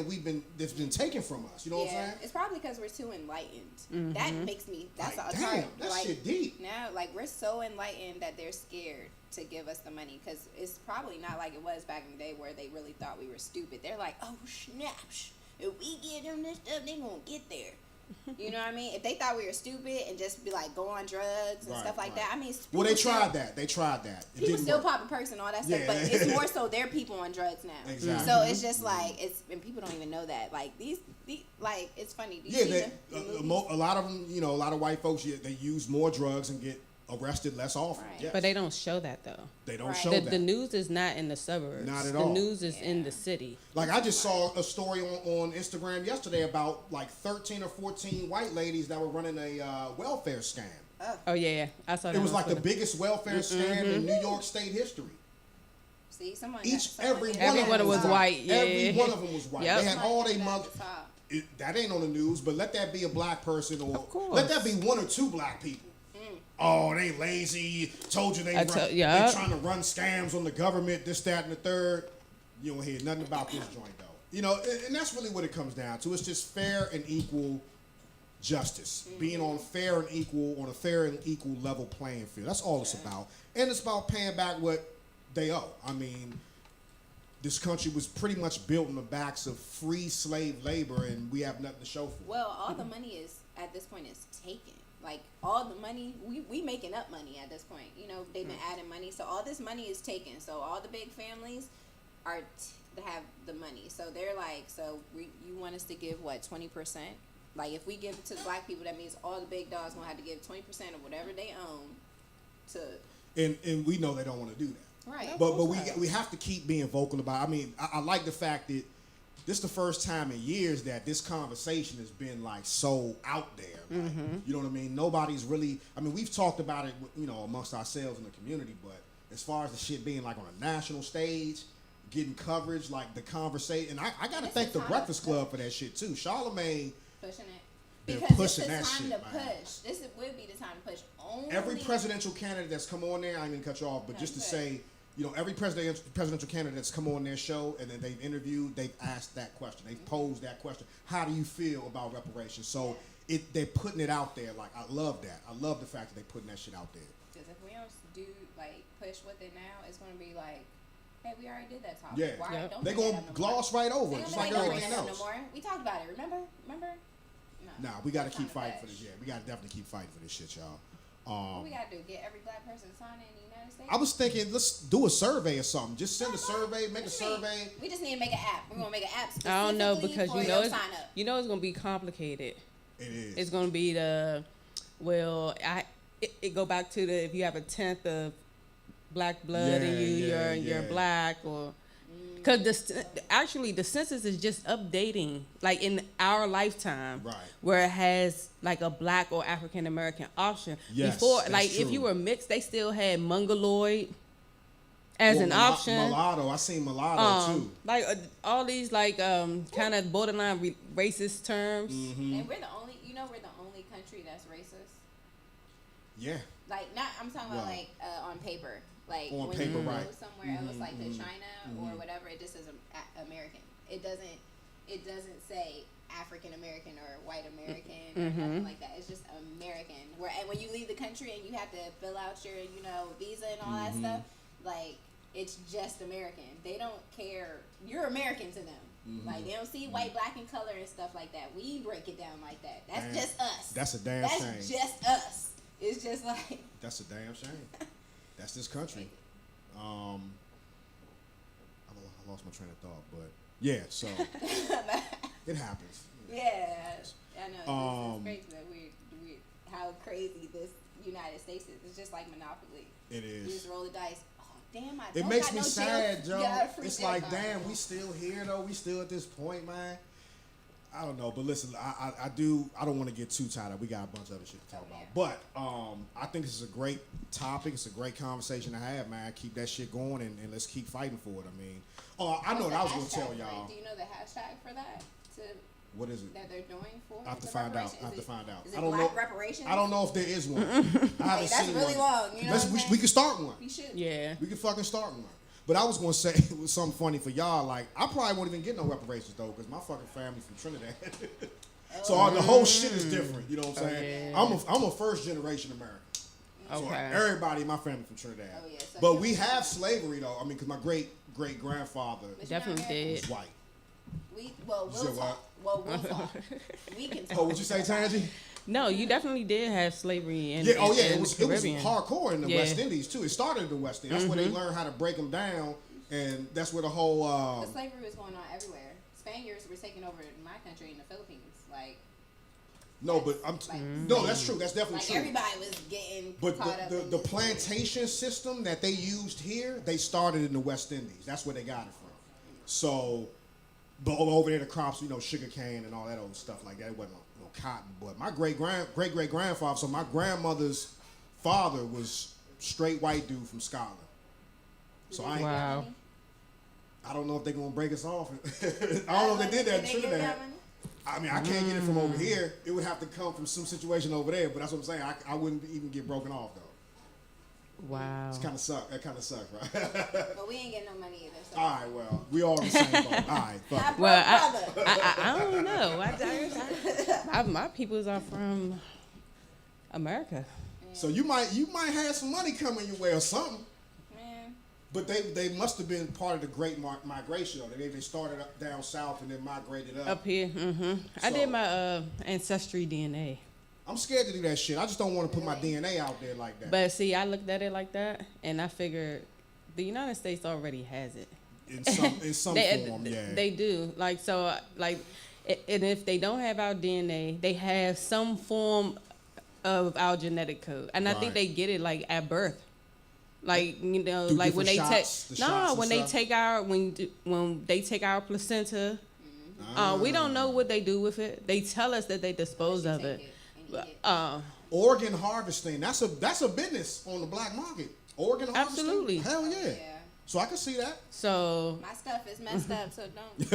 that's been taken from us. You know what I'm saying?
It's probably because we're too enlightened. That makes me. That's
Like,
a
damn,
hard.
that
like,
shit deep.
Now, like we're so enlightened that they're scared to give us the money because it's probably not like it was back in the day where they really thought we were stupid. They're like, oh snaps, if we give them this stuff, they gonna get there. You know what I mean? If they thought we were stupid and just be like go on drugs and stuff like that, I mean,
Well, they
people
tried that. They tried that. It
People
didn't
still
work.
popping perks and all that stuff,
Yeah.
but it's more so they're people on drugs now.
Exactly.
So it's just like and people don't even know that. Like these like it's funny. Do you
Yeah,
see
they,
the movies?
a lot of them, a lot of white folks, they use more drugs and get arrested less often.
Right.
Yes.
But they don't show that though.
They don't
Right.
show
The,
that.
the news is not in the suburbs.
Not at
the
all.
news is in the city.
Like I just saw a story on Instagram yesterday about like 13 or 14 white ladies that were running a welfare scam.
Oh yeah, I saw that.
It was
on
like the
Twitter.
biggest welfare scam in New York State history.
See,
Every
Everyone
one of
was
them
white. Yeah.
Every one of them was white.
Yep.
They had all they
Someone
mother.
at the top.
That ain't on the news, but let that be a black person, or
Of course.
let that be one or two black people. Oh, they lazy. Told you they
I
run,
tell-
they
yeah.
trying to run scams on the government, this, that, and the third. You don't hear nothing about this joint though. And that's really what it comes down to. It's just fair and equal justice, being on a fair and equal level playing field. That's all it's about, and it's about paying back what they owe. I mean, this country was pretty much built on the backs of free slave labor, and we have nothing to show for it.
Well, all the money is at this point is taken. Like all the money, we making up money at this point. They've been adding money, so all this money is taken. So all the big families are to have the money. So they're like, you want us to give what 20%? Like if we give it to the black people, that means all the big dogs gonna have to give 20% of whatever they own to.
And we know they don't want to do that.
Right.
But we have to keep being vocal about it. I mean, I like the fact that this is the first time in years that this conversation has been like so out there. Like, you know what I mean? Nobody's really. I mean, we've talked about it, you know, amongst ourselves in the community. But as far as the shit being like on a national stage, getting coverage, like the conversation, and I gotta thank the Breakfast Club for that shit too. Charlamagne
Pushing it.
been
Because
pushing
it's
that
the time
shit,
to
man.
push. This would be the time to push. Only
Every presidential candidate that's come on there, I ain't gonna cut you off, but just to say, you know, every presidential candidate that's come on their show and then they've interviewed, they've asked that question, they've posed that question. How do you feel about reparations? So they're putting it out there. Like, I love that. I love the fact that they're putting that shit out there.
Because if we don't do like push with it now, it's gonna be like, hey, we already did that topic.
Yeah,
Why don't
they're
bring
gonna
that up no
gloss
more?
right over
They
it,
gonna
just
be
like
don't bring
everything
that up
else.
no more. We talked about it. Remember? No.
Nah, we gotta
It's
keep
time to
fighting for
push.
this. Yeah, we gotta definitely keep fighting for this shit, y'all.
What we gotta do? Get every black person signed in the United States.
I was thinking, let's do a survey or something. Just send a survey, make a
What you mean?
survey.
We just need to make an app. We're gonna make an app.
I don't know
specifically
because
for
you know
your
it's
sign up.
it's gonna be complicated.
It is.
It's gonna be it go back to the if you have a tenth of black blood in you, you're black, or because the census is just updating like in our lifetime,
Right.
where it has like a black or African American option.
Yes,
Before,
that's
like if
true.
you were mixed, they still had mongoloid as an option.
Mulatto. I seen mulatto too.
Like all these like kind of borderline racist terms.
And we're the only. You know, we're the only country that's racist.
Yeah.
Like not. I'm talking about
Right.
like on paper. Like
On
when
paper,
you go
right.
somewhere else, like to China or whatever, it just says American. It doesn't say African American or white American or nothing like that. It's just American. And when you leave the country and you have to fill out your, visa and all that stuff, like it's just American. They don't care. You're American to them. Like they don't see white, black, and color and stuff like that. We break it down like that. That's
Damn.
just us.
That's a damn
That's
shame.
just us. It's just like
That's a damn shame. That's this country. I lost my train of thought, but yeah, so it happens.
yeah. I know. It's crazy that we how crazy this United States is. It's just like Monopoly.
It
You
is.
just roll the dice. Oh damn!
It makes me sad, Joe. It's like, damn, we still here though. We still at this point, man. I don't know, but listen, I don't want to get too tied up. We got a bunch of other shit to talk about. But I think this is a great topic. It's a great conversation to have, man. Keep that shit going and let's keep fighting for it. I mean, I know what I was going to tell y'all.
Do you know the hashtag for that?
What is it?
That they're doing for?
I have to
the
find out.
reparations?
I have to find out.
Is it
I don't
black
know.
reparations?
I don't know if there is one. I haven't
That's
seen
really
one.
long. You know what I'm
we
saying?
can start one.
We should.
Yeah.
We can fucking start one. But I was gonna say it was something funny for y'all. Like I probably won't even get no reparations though, because my fucking family from Trinidad. So the whole shit is different. You know what I'm saying?
Yeah.
I'm a first generation American. So
Okay.
everybody in my family from Trinidad.
Oh, yeah, so
but
you're-
we have slavery though. I mean, because my great grandfather
But you're not
Definitely
American.
did.
was white.
We'll
said what?
talk. Well, we'll talk. We can talk.
Oh, what you say, Tangie?
No, you definitely did have slavery in,
Yeah. Oh yeah.
in
It was
the Caribbean.
hardcore in the
Yeah.
West Indies too. It started in the West Indies. That's where they learned how to break them down, and that's where the whole.
But slavery was going on everywhere. Spaniards were taking over my country in the Philippines. Like,
No, but no. That's true. That's definitely
like
true.
everybody was getting
But
caught up in
the
this.
plantation system that they used here, they started in the West Indies. That's where they got it from. So, but over there the crops, sugar cane and all that old stuff like that. It wasn't no cotton. But my great great grandfather, so my grandmother's father was straight white dude from Scotland. So
Wow.
I don't know if they're gonna break us off. I don't know if they did that in Trinidad. I mean, I can't get it from over here. It would have to come from some situation over there. But that's what I'm saying. I wouldn't even get broken off though.
Wow.
It's kind of suck. That kind of sucks, right?
But we ain't getting no money either. So.
All right, well, we all in the same boat. All right, fuck it.
Well,
brother.
I don't know. My peoples are from America.
So you might have some money coming your way or something.
Man.
But they must have been part of the Great Migration. They started up down south and then migrated up.
Up here. I
So-
did my ancestry DNA.
I'm scared to do that shit. I just don't want to put my DNA out there like that.
But see, I looked at it like that, and I figured the United States already has it.
in some form, yeah.
They do. Like, so, like, and if they don't have our DNA, they have some form of our genetic code. And I think
Right.
they get it, like, at birth. Like, you know,
Do
like when they
different
take
shots, the shots and
when they
stuff?
take our when they take our placenta, we don't know what they do with it. They tell us that they dispose of it.
Organ harvesting. That's a business on the black market. Organ harvesting.
Absolutely.
Hell yeah. So I can see that.
So
My stuff is messed up, so don't.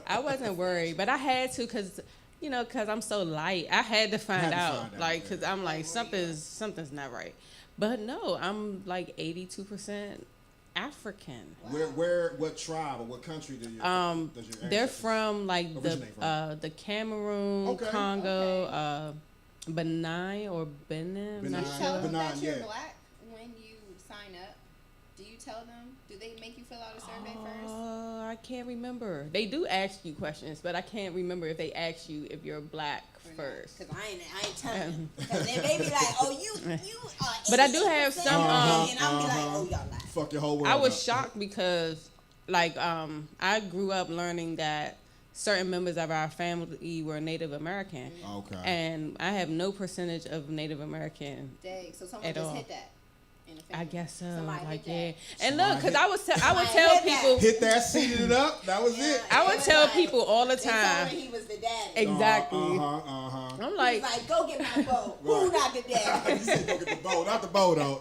I wasn't worried, but I had to because I'm so light. I had to find out, like, because I'm like something's not right. But no, I'm like 82% African.
What tribe or what country do you?
They're from like
originate from?
the Cameroon,
Okay.
Congo, Benin or Benin. I'm not
Benin.
sure.
Tell them that
Benin,
you're
yeah.
black when you sign up. Do you tell them? Do they make you fill out a survey first?
I can't remember. They do ask you questions, but I can't remember if they ask you if you're black first.
Because I ain't telling them. Because then they be like, oh, you are.
But I do have some.
and I'll be like, oh, y'all lie.
Fuck your whole world.
I was
up.
shocked because, like, I grew up learning that certain members of our family were Native American.
Okay.
And I have no percentage of Native American.
Dang, so someone
At
just
all.
hit that. In the
I
family.
guess so.
Somebody
Like,
hit
yeah.
that.
And look, because I would
Somebody
tell
hit that.
people.
Hit that, seated it up. That was it.
I would tell
Like,
people all the
They told
time.
her he was the daddy.
Exactly.
Uh-huh.
I'm
He
like,
was like, go get my bow. Who not the daddy?
He said, go get the bow. Not the bow, though.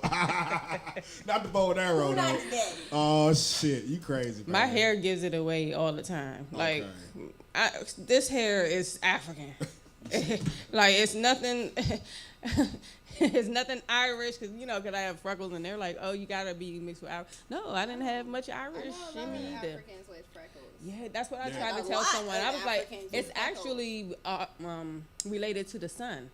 Not the bow and arrow,
Who not
though.
the daddy?
Oh, shit. You crazy,
my
man.
hair gives it away all the time. Like,
Okay.
this hair is African. Like, it's nothing. It's nothing Irish because I have freckles and they're like, oh, you gotta be mixed with Irish. No, I didn't have much
I
Irish
know a
in
lot
me
of
either.
Africans with freckles.
Yeah, that's what I
Yeah.
tried to
A
tell
lot
someone.
of
I was like,
Africans
it's
with freckles.
actually related to the sun.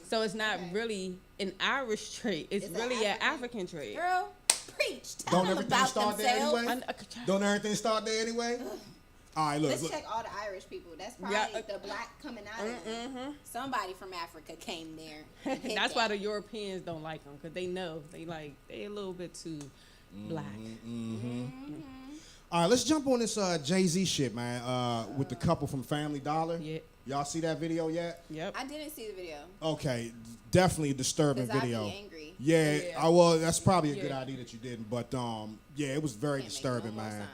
So it's not really an Irish trait. It's
It's an
really an
African.
African trait.
Girl, preach. Tell
Don't
them
everything
about
start there
themselves.
anyway?
I-
Don't everything start there anyway? All right, look.
Let's
look.
check all the Irish people. That's probably
Yeah.
the black coming out of them. Somebody from Africa came there. and hit
That's
that.
why the Europeans don't like them because they know they a little bit too black.
All right, let's jump on this Jay-Z shit, man, with the couple from Family Dollar.
Yeah.
Y'all see that video yet?
Yep.
I didn't see the video.
Okay, definitely a disturbing
Because I'd
video.
be angry.
Yeah, well, that's probably a good
Yeah.
idea that you didn't, but yeah, it was very
Can't make
disturbing,
no more
man.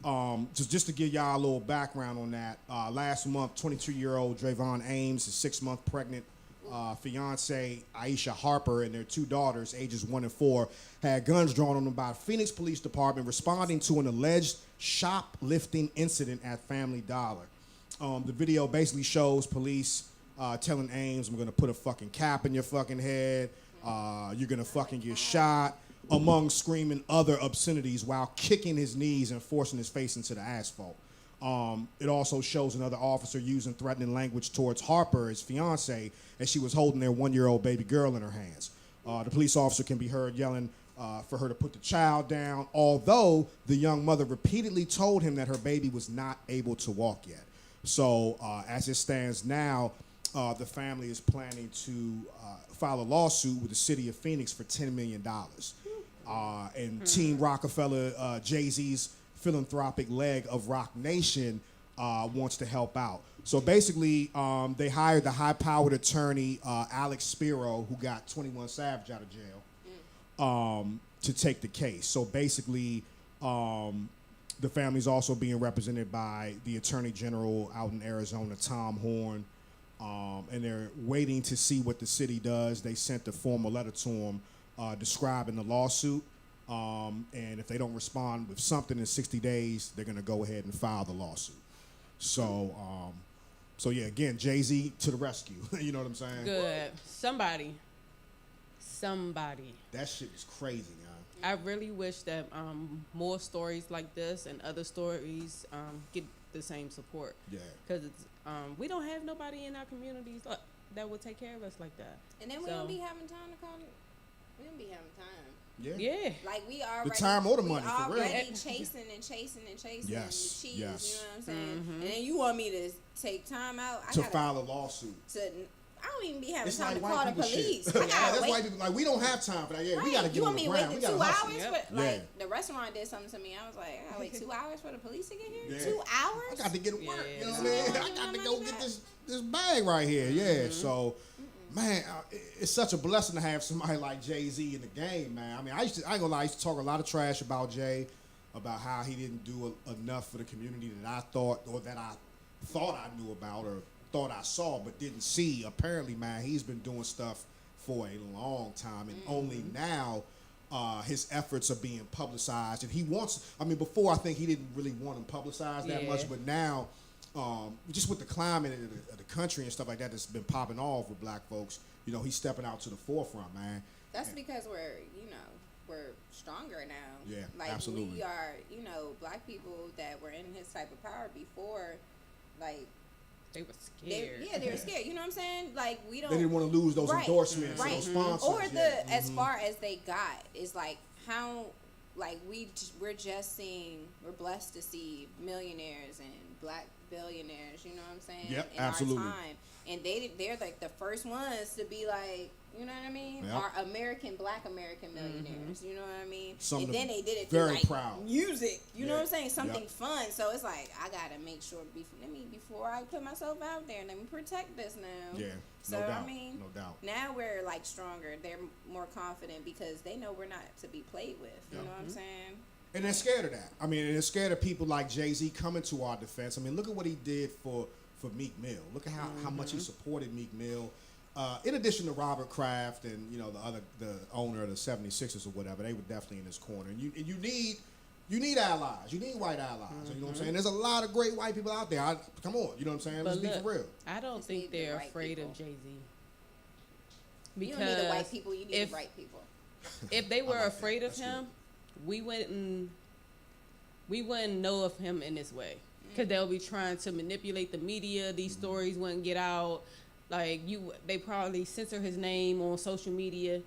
signs.
Just to give y'all a little background on that, last month, 22-year-old Drayvon Ames, his 6-month pregnant fiance Aisha Harper, and their 2 daughters, ages 1 and 4, had guns drawn on them by a Phoenix Police Department responding to an alleged shoplifting incident at Family Dollar. The video basically shows police telling Ames, "I'm gonna put a fucking cap in your fucking head. You're gonna fucking get shot," among screaming other obscenities while kicking his knees and forcing his face into the asphalt. It also shows another officer using threatening language towards Harper, his fiance, as she was holding their 1-year-old baby girl in her hands. The police officer can be heard yelling for her to put the child down, although the young mother repeatedly told him that her baby was not able to walk yet. So as it stands now, the family is planning to file a lawsuit with the city of Phoenix for $10 million. And Team Rockefeller, Jay-Z's philanthropic leg of Rock Nation, wants to help out. So basically, they hired the high-powered attorney, Alex Spiro, who got 21 Savage out of jail, to take the case. So basically, the family's also being represented by the Attorney General out in Arizona, Tom Horn, and they're waiting to see what the city does. They sent a formal letter to him describing the lawsuit, and if they don't respond with something in 60 days, they're going to go ahead and file the lawsuit. So yeah, again, Jay-Z to the rescue. You know what I'm saying?
Good. Somebody.
That shit is crazy, man.
I really wish that more stories like this and other stories get the same support.
Yeah.
Because we don't have nobody in our communities that will take care of us like that.
And then we
So-
don't be having time to call. We don't be having time.
Yeah.
Like we already
time or the
we
money, for real.
already chasing and chasing and chasing
Yes,
the cheese.
yes.
You know what I'm saying? And then you want me to take time out? I
To
gotta,
file a lawsuit.
I don't even be having
It's
time
like
to call
white
the
people
police.
shit.
I
Yeah,
gotta
that's
wait.
white people. Like, we don't have time for that. Yeah, we got to
You
get on
want
the
me to
ground.
wait
We
the
got
2
to hustle.
hours?
Yep.
For, like
Yeah.
the restaurant did something to me. I was like, I gotta wait 2 hours for the police to get here.
Yeah.
2 hours?
I got to get to work.
Yeah.
You know what I mean? I got to go get this bag right here. Yeah. So, Man, it's such a blessing to have somebody like Jay-Z in the game, man. I mean, I ain't gonna lie, I used to talk a lot of trash about Jay, about how he didn't do enough for the community that I thought I knew about or thought I saw but didn't see. Apparently, man, he's been doing stuff for a long time, and only now his efforts are being publicized. And he wants, I mean, before I think he didn't really want them publicized that much, but now, just with the climate of the country and stuff like that that's been popping off with black folks, you know, he's stepping out to the forefront, man.
That's because we're stronger now.
Yeah,
like,
absolutely.
We are, black people that were in his type of power before, like,
they were scared.
They were scared. You know what I'm saying? Like, we don't.
They didn't want to lose those endorsements,
right.
those sponsors.
Or as far as they got is like how, like we're blessed to see millionaires and black billionaires. You know what I'm saying?
Yep,
in
absolutely.
our time, and they're like the first ones to be like. You know what I mean?
Yep.
Our Black American millionaires. You know what I mean?
And
then they did it
very
through like
proud.
music. You know what I'm saying? Something
Yep.
fun. So it's like I gotta make sure before I put myself out there, let me protect this now.
Yeah,
So
no doubt.
I mean,
no doubt.
now we're like stronger. They're more confident because they know we're not to be played with. You know what I'm saying?
And they're scared of that. I mean, they're scared of people like Jay-Z coming to our defense. I mean, look at what he did for Meek Mill. Look at how much he supported Meek Mill. In addition to Robert Kraft and the owner of the 76ers or whatever, they were definitely in his corner. And you need allies. You need white allies. You know what I'm saying? There's a lot of great white people out there. Come on, you know what I'm saying? Let's be for real.
I don't think they're afraid of Jay-Z.
You don't need the white people. You need the right people.
If they were afraid of him, we wouldn't know of him in this way. Because they'll be trying to manipulate the media. These stories wouldn't get out. Like they probably censor his name on social media.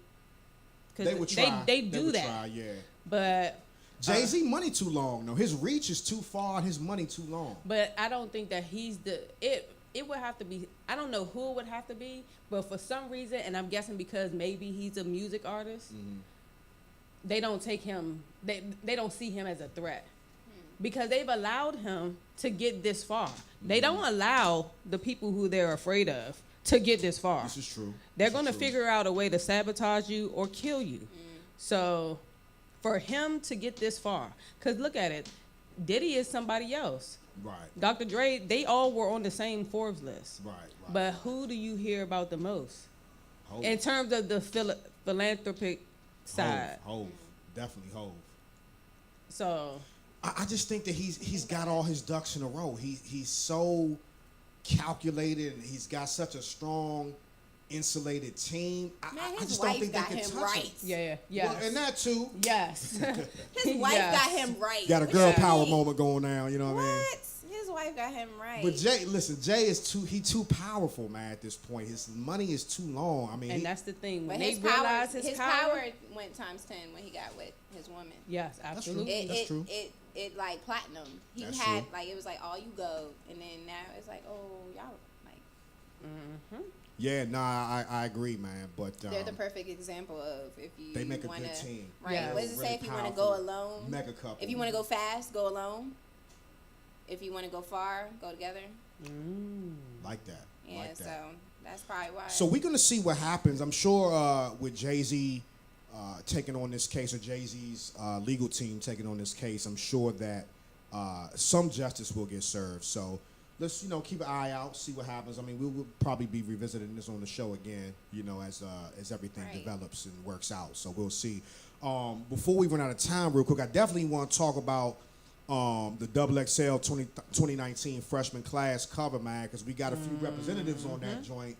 They would try.
They do that.
Try, yeah.
But
Jay-Z money too long though. His reach is too far and his money too long.
But I don't think that he's it would have to be, I don't know who it would have to be, but for some reason, and I'm guessing because maybe he's a music artist, they don't take him, they don't see him as a threat. Because they've allowed him to get this far. They don't allow the people who they're afraid of to get this far.
This is true.
They're going to figure out a way to sabotage you or kill you. So for him to get this far, because look at it, Diddy is somebody else.
Right.
Dr. Dre, they all were on the same Forbes list.
Right.
But who do you hear about the most?
Hov.
In terms of the philanthropic side.
Hov. Definitely Hov.
So
I just think that he's got all his ducks in a row. He's so calculated and he's got such a strong, insulated team. I just don't think they can touch him.
Yeah. Well,
and that too.
Yes.
His wife got him right.
Got a girl power moment going down. You know what I mean?
His wife got him right.
But Jay is too powerful, man. At this point, his money is too long. I mean,
and that's the thing. When
but
they realize his
power went times 10 when he got with his woman.
Yes, absolutely.
That's true.
It like platinum. He
That's
had
true.
like it was like all you go, and then now it's like y'all like.
Yeah, nah, I agree, man. But
they're the perfect example of if you
they make a
wanna,
good team.
Right.
Yeah.
What does it
Really
say? If you want to
powerful,
go alone,
mega couple.
if you want to go fast, go alone. If you want to go far, go together.
Like that.
Yeah,
like that.
so that's probably why.
So we're gonna see what happens. I'm sure with Jay-Z taking on this case, or Jay-Z's legal team taking on this case, I'm sure that some justice will get served. So let's keep an eye out, see what happens. I mean, we will probably be revisiting this on the show again, as everything develops and works out. So we'll see. Before we run out of time, real quick, I definitely want to talk about the XXL 2019 freshman class cover, man, because we got a few representatives on that joint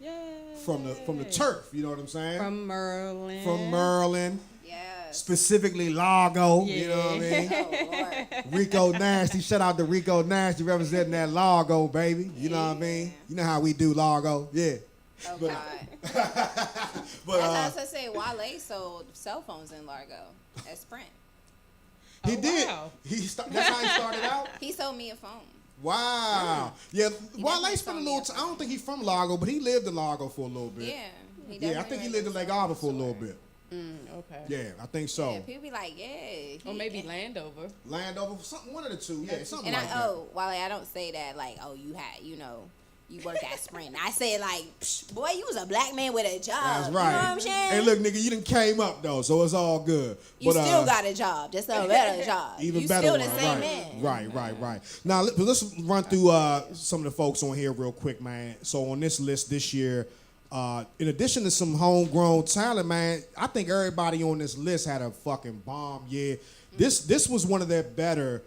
from the turf. You know what I'm saying?
From Maryland.
From Maryland.
yeah.
Specifically Largo.
Yeah.
You know what I mean?
Oh Lord.
Rico Nasty. Shout out to Rico Nasty representing that Largo, baby. You know what I mean? You know how we do Largo. Yeah.
Oh
But-
God.
But
That's how I say Wale sold cell phones in Largo at Sprint.
he
Oh,
did.
wow.
That's how he started out?
He sold me a phone.
Wow. Yeah, Wale
definitely
spent a
told me
little
that.
time. I don't think he's from Largo, but he lived in Largo for a little bit.
Yeah.
Yeah, I think he lived in Lake Arbor for a little bit.
Okay.
Yeah, I think so.
Yeah, people be like, yeah.
Or maybe Landover.
Landover, something, one of the two. Yeah, something
And
like that.
Wale, I don't say that like, oh, you had, you work at Sprint. I said like, Psh, boy, you was a black man with a job.
That's right.
You know what I'm saying?
Hey, look, nigga, you done came up though, so it's all good.
You
But,
still got a job, just a better job.
Even
you
better
still
one,
the same
right.
man.
Right. Now let's run through some of the folks on here real quick, man. So on this list this year, in addition to some homegrown talent, man, I think everybody on this list had a fucking bomb year. This was one of their better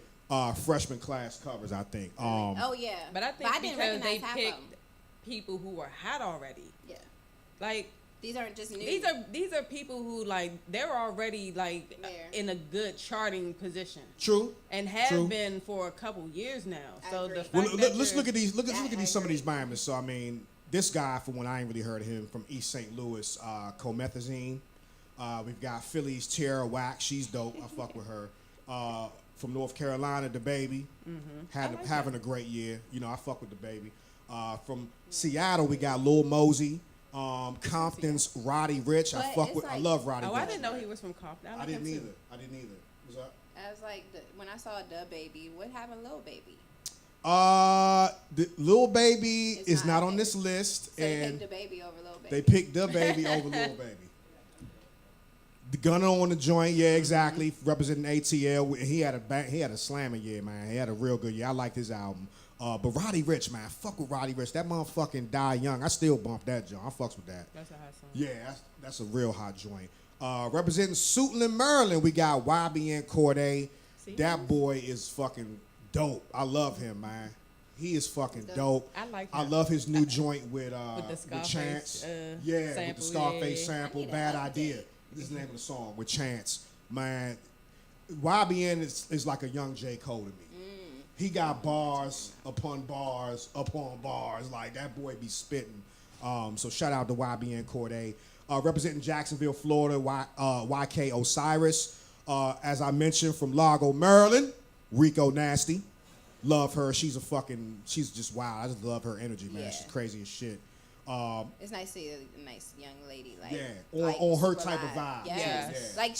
freshman class covers, I think.
Oh yeah,
But I think
didn't
because they
recognize half of
picked
them.
people who were hot already.
Yeah,
Like
these aren't just new.
these are people who like they're already like
There.
in a good charting position.
True.
And have
True.
been for a couple years now.
I
So
agree.
the fact
Well,
that
let's
you're-
look at these. Look
That
at
I
these. Some of
agree.
these Miami. So I mean, this guy, for one, I ain't really heard of him from East St. Louis. Comethazine. We've got Philly's Tara Wax. She's dope. I fuck with her. From North Carolina, the baby, having a great year. You know, I fuck with the baby. From Seattle, we got Lil Mosey. Compton's Roddy Rich. I
But
fuck
it's
with. I
like-
love Roddy
Oh,
Rich.
I didn't know he was from Compton.
I
like
didn't
him
either.
too.
I didn't either. What's up?
I was like, when I saw Da Baby, what happened, to Lil Baby?
The Lil Baby
It's
is
not
not on
there.
this list,
So they
and
picked Da Baby over Lil Baby.
they picked the baby over Lil Baby. The Gunner on the joint, yeah, exactly. Representing ATL, he had a slamming year, man. He had a real good year. I liked his album. But Roddy Rich, man, fuck with Roddy Rich. That motherfucking Die Young. I still bump that joint. I fucks with that.
That's a hot song.
Yeah, that's a real hot joint. Representing Suitland, Maryland, we got YBN Corday.
See?
That boy is fucking dope. I love him, man. He is fucking dope.
I like
I
him.
love his new joint with
the Scarface,
Chance.
sample,
With the Scarface
yeah.
sample.
I need
Bad
an update.
idea. This is the name of the song with Chance. Man, YBN is like a young J. Cole to me. He got bars upon bars upon bars. Like that boy be spitting. So shout out to YBN Corday. Representing Jacksonville, Florida, YK Osiris. As I mentioned, from Largo, Maryland, Rico Nasty. Love her. She's just wild. I just love her energy, man.
Yeah.
She's crazy as shit.
It's nice to see a nice young lady like
Yeah,
like
on her
super
type of
vibe.
vibe.
Yes.
Yeah.
Like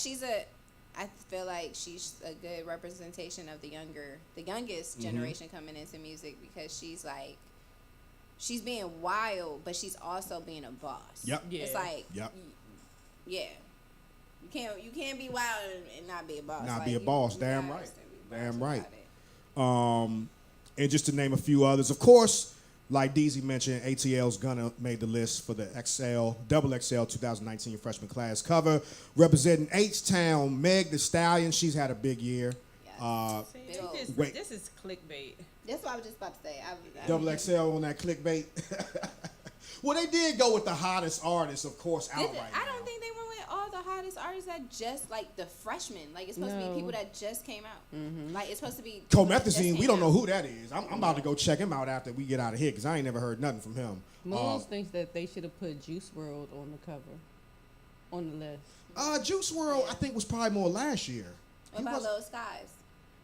I feel like she's a good representation of the youngest generation coming into music because she's being wild, but she's also being a boss.
Yep.
Yeah.
It's like,
Yep.
yeah, you can't be wild and not be a boss.
Not
Like,
be a
you-
boss.
you
Damn
gotta
right.
still be a
Damn
boss
right.
about it.
And just to name a few others, of course, like DZ mentioned, ATL's Gunna made the list for the double XL 2019 freshman class cover. Representing H-Town, Meg Thee Stallion. She's had a big year.
Yes.
See,
Big old-
Wait.
This is clickbait.
That's what I was just about to say.
Double XL on that clickbait. Well, they did go with the hottest artist, of course, out right
I
now.
don't think they went with all the hottest artists that just like the freshmen. Like it's supposed to
No.
be people that just came out. Like it's supposed to be
Comethazine, we don't know who that is. I'm about to go check him out after we get out of here because I ain't never heard nothing from him.
Moons thinks that they should have put Juice World on the cover, on the list.
Juice WRLD, I think, was probably more last year.
What
He
about
was-
Lil Skies?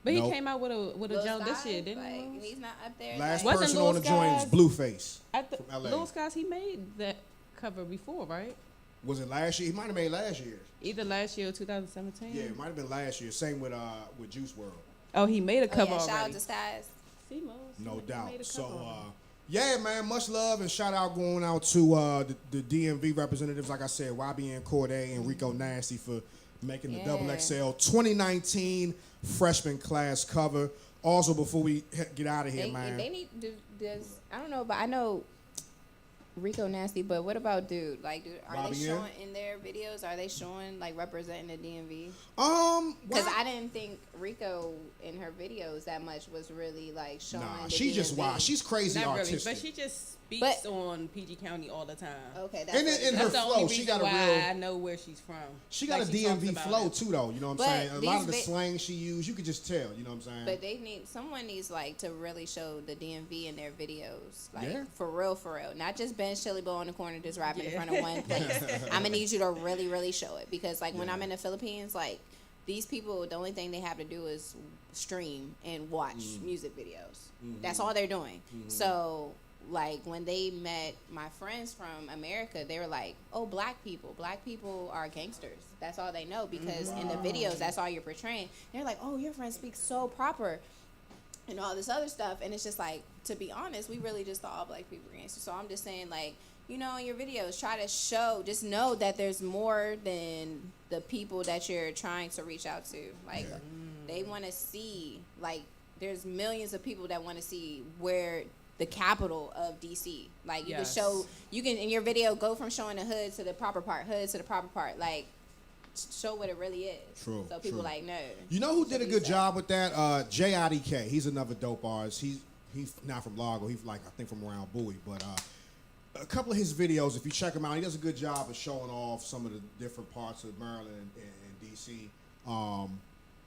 But
Nope.
he came out with a
Lil
jump this
Skies?
year, didn't
like,
he?
He's not up there.
Last
like,
Wasn't
person
Lil
on the joint is
Skies-
Blueface
At
from LA.
Lil Skies, he made that cover before, right?
Was it last year? He might have made last year.
Either last year or 2017.
Yeah, it might have been last year. Same with Juice WRLD.
Oh, he made a
oh,
cover
yeah, shout out
already.
to Skies.
See, Mose,
No
he made
doubt.
a
So,
cover already.
yeah, man, much love and shout out going out to the DMV representatives, like I said, YBN Corday and Rico Nasty for making the double
Yeah.
XL 2019 freshman class cover. Also, before we get out of here,
They
man.
need I don't know, but I know Rico Nasty. But what about Dude? Like, are
Bobby
they
N?
showing in their videos? Are they showing like representing the DMV?
Because
Because I didn't think Rico in her videos that much was really like showing.
Nah,
the
she's just
DMV.
wild. She's crazy
Not really,
artistic.
but she just speaks
But-
on PG County all the time.
Okay, that's
And
what
in
it
her
is.
That's the
flow,
only
she
reason
got a
why
real-
I know where she's from.
She got
Like,
a
she talks
DMV
about
flow
it.
too, though. You know what I'm
But
saying? A lot of the
these
slang she used, you could just tell. You know what I'm saying?
But someone needs like to really show the DMV in their videos, like
Yeah.
for real, not just Ben Chili Bo in the corner just rapping in
Yeah.
front of one place. I'm gonna need you to really, really show it because like when I'm in the Philippines, like these people, the only thing they have to do is stream and watch music videos. That's all they're doing. So like when they met my friends from America, they were like, "Oh, black people are gangsters." That's all they know because in the videos, that's all you're portraying. They're like, "Oh, your friend speaks so proper." and all this other stuff. And it's just like, to be honest, we really just thought all black people were gangsters. So I'm just saying, like, you know, in your videos, try to show, just know that there's more than the people that you're trying to reach out to. Like, they want to see, like, there's millions of people that want to see where the capital of DC. Like, you can show, you can, in your video, go from showing the hood to the proper part, like, show what it really is.
True.
So people like, no.
You know who did a good job with that? JIDK. He's another dope artist. He's not from Largo. He's like, I think from around Bowie. But a couple of his videos, if you check him out, he does a good job of showing off some of the different parts of Maryland and DC.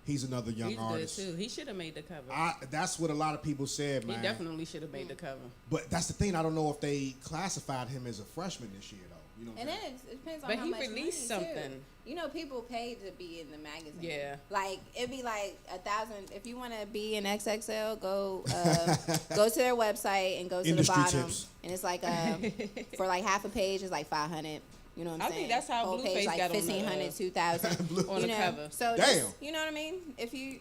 He's another young artist.
Good too. He should have made the cover.
That's what a lot of people said, man.
He definitely should have made the cover.
But that's the thing. I don't know if they classified him as a freshman this year, though. You know.
And then it depends on
but
how
he
much
released
money,
something.
too. You know, people paid to be in the magazine.
Yeah.
Like, it'd be like 1,000. If you want to be in XXL, go go to their website and go to
Industry
the bottom.
tips.
And it's like for like half a page, it's like 500. You know what I'm saying?
I think that's how
Whole
Blueface
page, like
got on
1,500, 2,000
on
you
the
know?
cover.
So
Damn.
just, you know what I mean? If you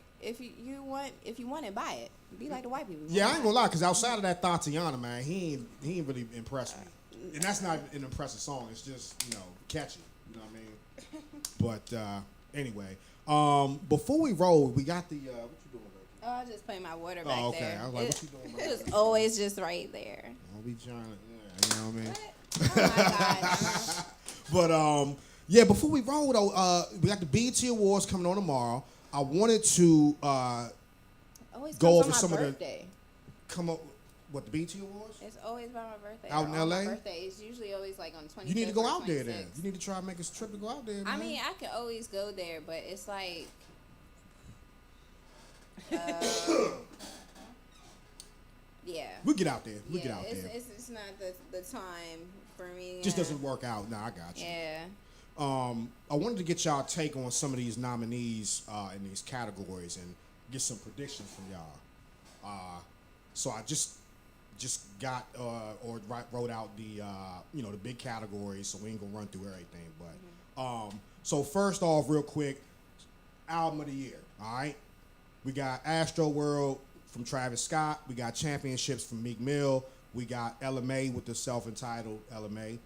want it, buy it. Be like the white people.
Yeah, I ain't gonna lie, because outside of that Tatiana, man, he ain't really impressed me. And that's not an impressive song. It's just, you know, catchy. You know what I mean? But anyway, before we roll, we got the what you doing, baby?
Oh, I just put my water back
Oh, okay.
there.
I was like, what you doing, baby?
It was always just right there.
Don't be trying to, you know what I mean?
What? Oh my God.
But yeah, before we roll though, we got the BET Awards coming on tomorrow. I wanted to
Always
go
comes
over
on my
some
birthday.
come up what the BET Awards.
It's always by my birthday.
Out in
or on
LA?
My birthday. It's usually always like on 25th.
You need to go
or
out there then.
26th.
You need to try and make a trip to go out there. Man.
I mean, I could always go there, but it's like. Yeah.
We'll get out there. We'll
Yeah,
get out there.
It's not the time for me.
Just doesn't work out. Nah, I got you.
Yeah.
I wanted to get y'all take on some of these nominees in these categories and get some predictions from y'all. So I just got wrote out the the big categories. So we ain't gonna run through everything, but so first off, real quick, album of the year. All right, we got Astro World from Travis Scott. We got Championships from Meek Mill. We got LMA with the self-entitled LMA.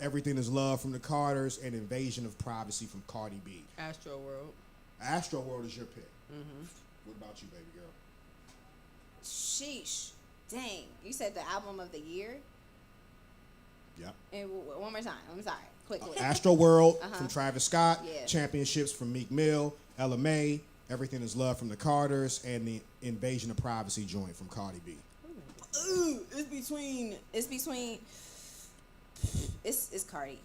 Everything is Love from the Carters, and Invasion of Privacy from Cardi B.
Astro World.
Astro World is your pick. Mm-hmm. What about you, baby girl?
Sheesh. Dang. You said the album of the year?
Yep.
And one more time. I'm sorry. Quickly.
Astro World from Travis Scott.
Yeah.
Championships from Meek Mill. LMA. Everything is Love from the Carters, and the Invasion of Privacy joint from Cardi B.
Ooh, it's Cardi.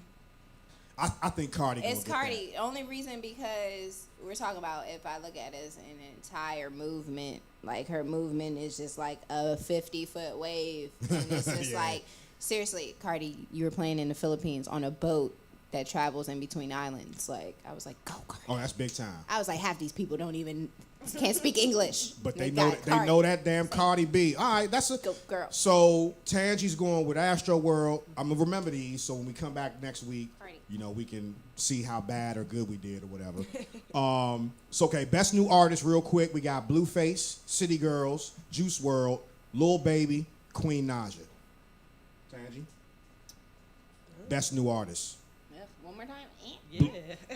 I think Cardi.
It's
gonna get
Cardi. Only reason because we're talking about, if I look at it as an entire movement, like her movement is just like a 50-foot wave, and it's just
Yeah.
like, seriously, Cardi, you were playing in the Philippines on a boat that travels in between islands. Like, I was like, go Cardi.
Oh, that's big time.
I was like, half these people can't speak English,
But they
got
know they
Cardi.
know that damn Cardi B. All right, that's a
Go girl.
So Tangi's going with Astro World. I'm gonna remember these, so when we come back next week,
Cardi.
we can see how bad or good we did or whatever. So okay, best new artist, real quick. We got Blueface, City Girls, Juice World, Lil Baby, Queen Naja. Tangi. Best new artist.
Yep, one more time.
Yeah.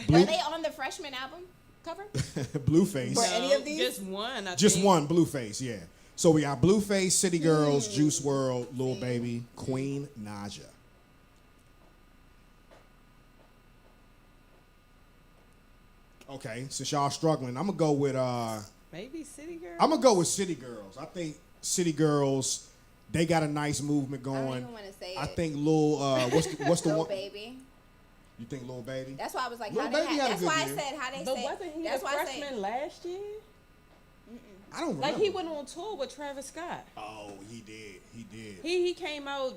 Were they on the freshman album cover?
Blueface.
For any of these?
Just one. I
Just
think.
one, Blueface, yeah. So we got Blueface, City Girls, Juice World, Lil Baby, Queen Naja. Okay, since y'all struggling, I'm gonna go with
Maybe City Girl.
I'm gonna go with City Girls. I think City Girls, they got a nice movement
I don't
going.
even want to say
I
it.
think Lil what's the
Lil
one?
Baby.
You think Lil Baby?
That's why I was like,
Lil
how
Baby
they
had a
that's
good
why
year.
I said how they
But
say.
wasn't he
That's
a
why I
freshman
say.
last year?
I don't remember.
Like he went on tour with Travis Scott.
Oh, he did. He did.
He came out.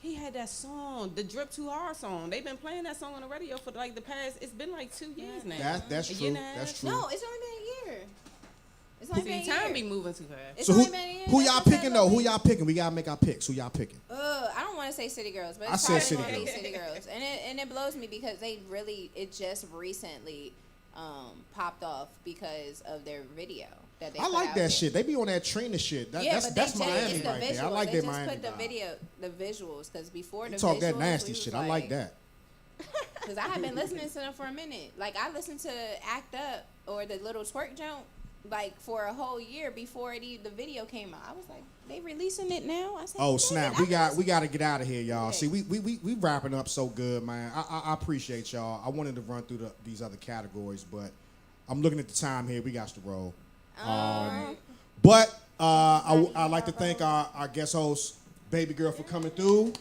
He had that song, the Drip Too Hard song. They've been playing that song on the radio for like the past. It's been like 2 years now.
That's
A year
true.
and a half?
That's true.
No, it's only been a year. It's only been
See,
a year.
time be moving too fast.
It's
So
only been a year.
who
That's
y'all
what I said,
picking though? Who
Lil
y'all picking? We gotta make our picks. Who y'all picking?
I don't want to say City Girls, but
I
it's
said
probably
City
going to be
Girls.
City Girls, and it blows me because it just recently popped off because of their video. that they
I
put
like
out
that
there.
shit. They be on that Trina shit.
But
That's
they
Miami
it's the
right there. I
visuals.
like
they
that
just
Miami
put the
vibe.
the visuals, because before the
You talk
visuals,
that nasty
we was
shit. I like that.
Because I had been listening to them for a minute. Like, I listened to Act Up or the little twerk jump, like, for a whole year before the video came out. I was like, they releasing it now? I said,
Oh
"Damn
snap!
it,
We
I
got
can
we got to get out of here, y'all.
Okay.
See, we wrapping up so good, man. I appreciate y'all. I wanted to run through these other categories, but I'm looking at the time here. We got to roll. But I'd like to thank our guest host, Baby Girl, for coming through.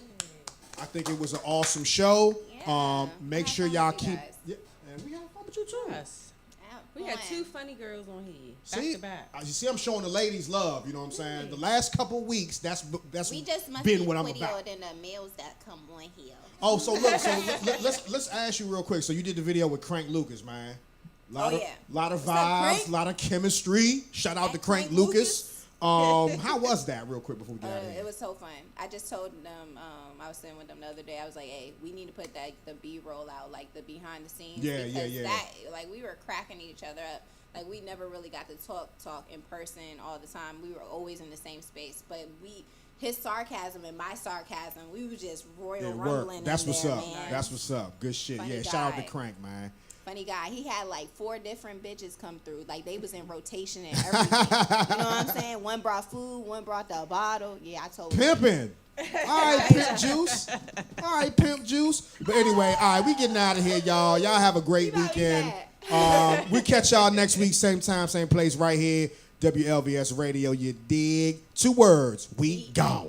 I think it was an awesome show.
Yeah,
Make
I had
sure
fun
y'all
with you
keep.
guys.
Yeah, and we had fun with you too.
Yes.
Out
We had
playing.
2 funny girls on here,
See,
back to back.
you see, I'm showing the ladies love. You know what I'm saying? The last couple of weeks, that's
We just must
been
be
what I'm
prettier
about.
than the males that come on here.
Oh, so look, let's ask you real quick. So you did the video with Crank Lucas, man. Lot
Oh,
of,
yeah.
lot of
What's up,
vibes,
Crank?
lot of chemistry. Shout out to
That
Crank
Crank
Lucas. How was that, real quick, before we get out of here?
It was so fun. I just told them, I was sitting with them the other day. I was like, hey, we need to put the B-roll out, like the behind the scenes.
Yeah,
because
yeah.
That, like, we were cracking each other up. Like, we never really got to talk in person all the time. We were always in the same space, but his sarcasm and my sarcasm, we was just royal
It
rumbling.
worked. That's
in
what's
there,
up.
man.
That's what's up. Good shit.
Funny
Yeah, shout out to
guy.
Crank, man.
Funny guy. He had like 4 different bitches come through. Like, they was in rotation and everything. You know what I'm saying? One brought food, one brought the bottle. Yeah, I told you.
Pimping. All right, Pimp Juice. All right, Pimp Juice. But anyway, all right, we getting out of here, y'all. Y'all have a great
You know he
weekend.
bad.
We catch y'all next week, same time, same place, right here, WLVS Radio. You dig? 2 words. We gone.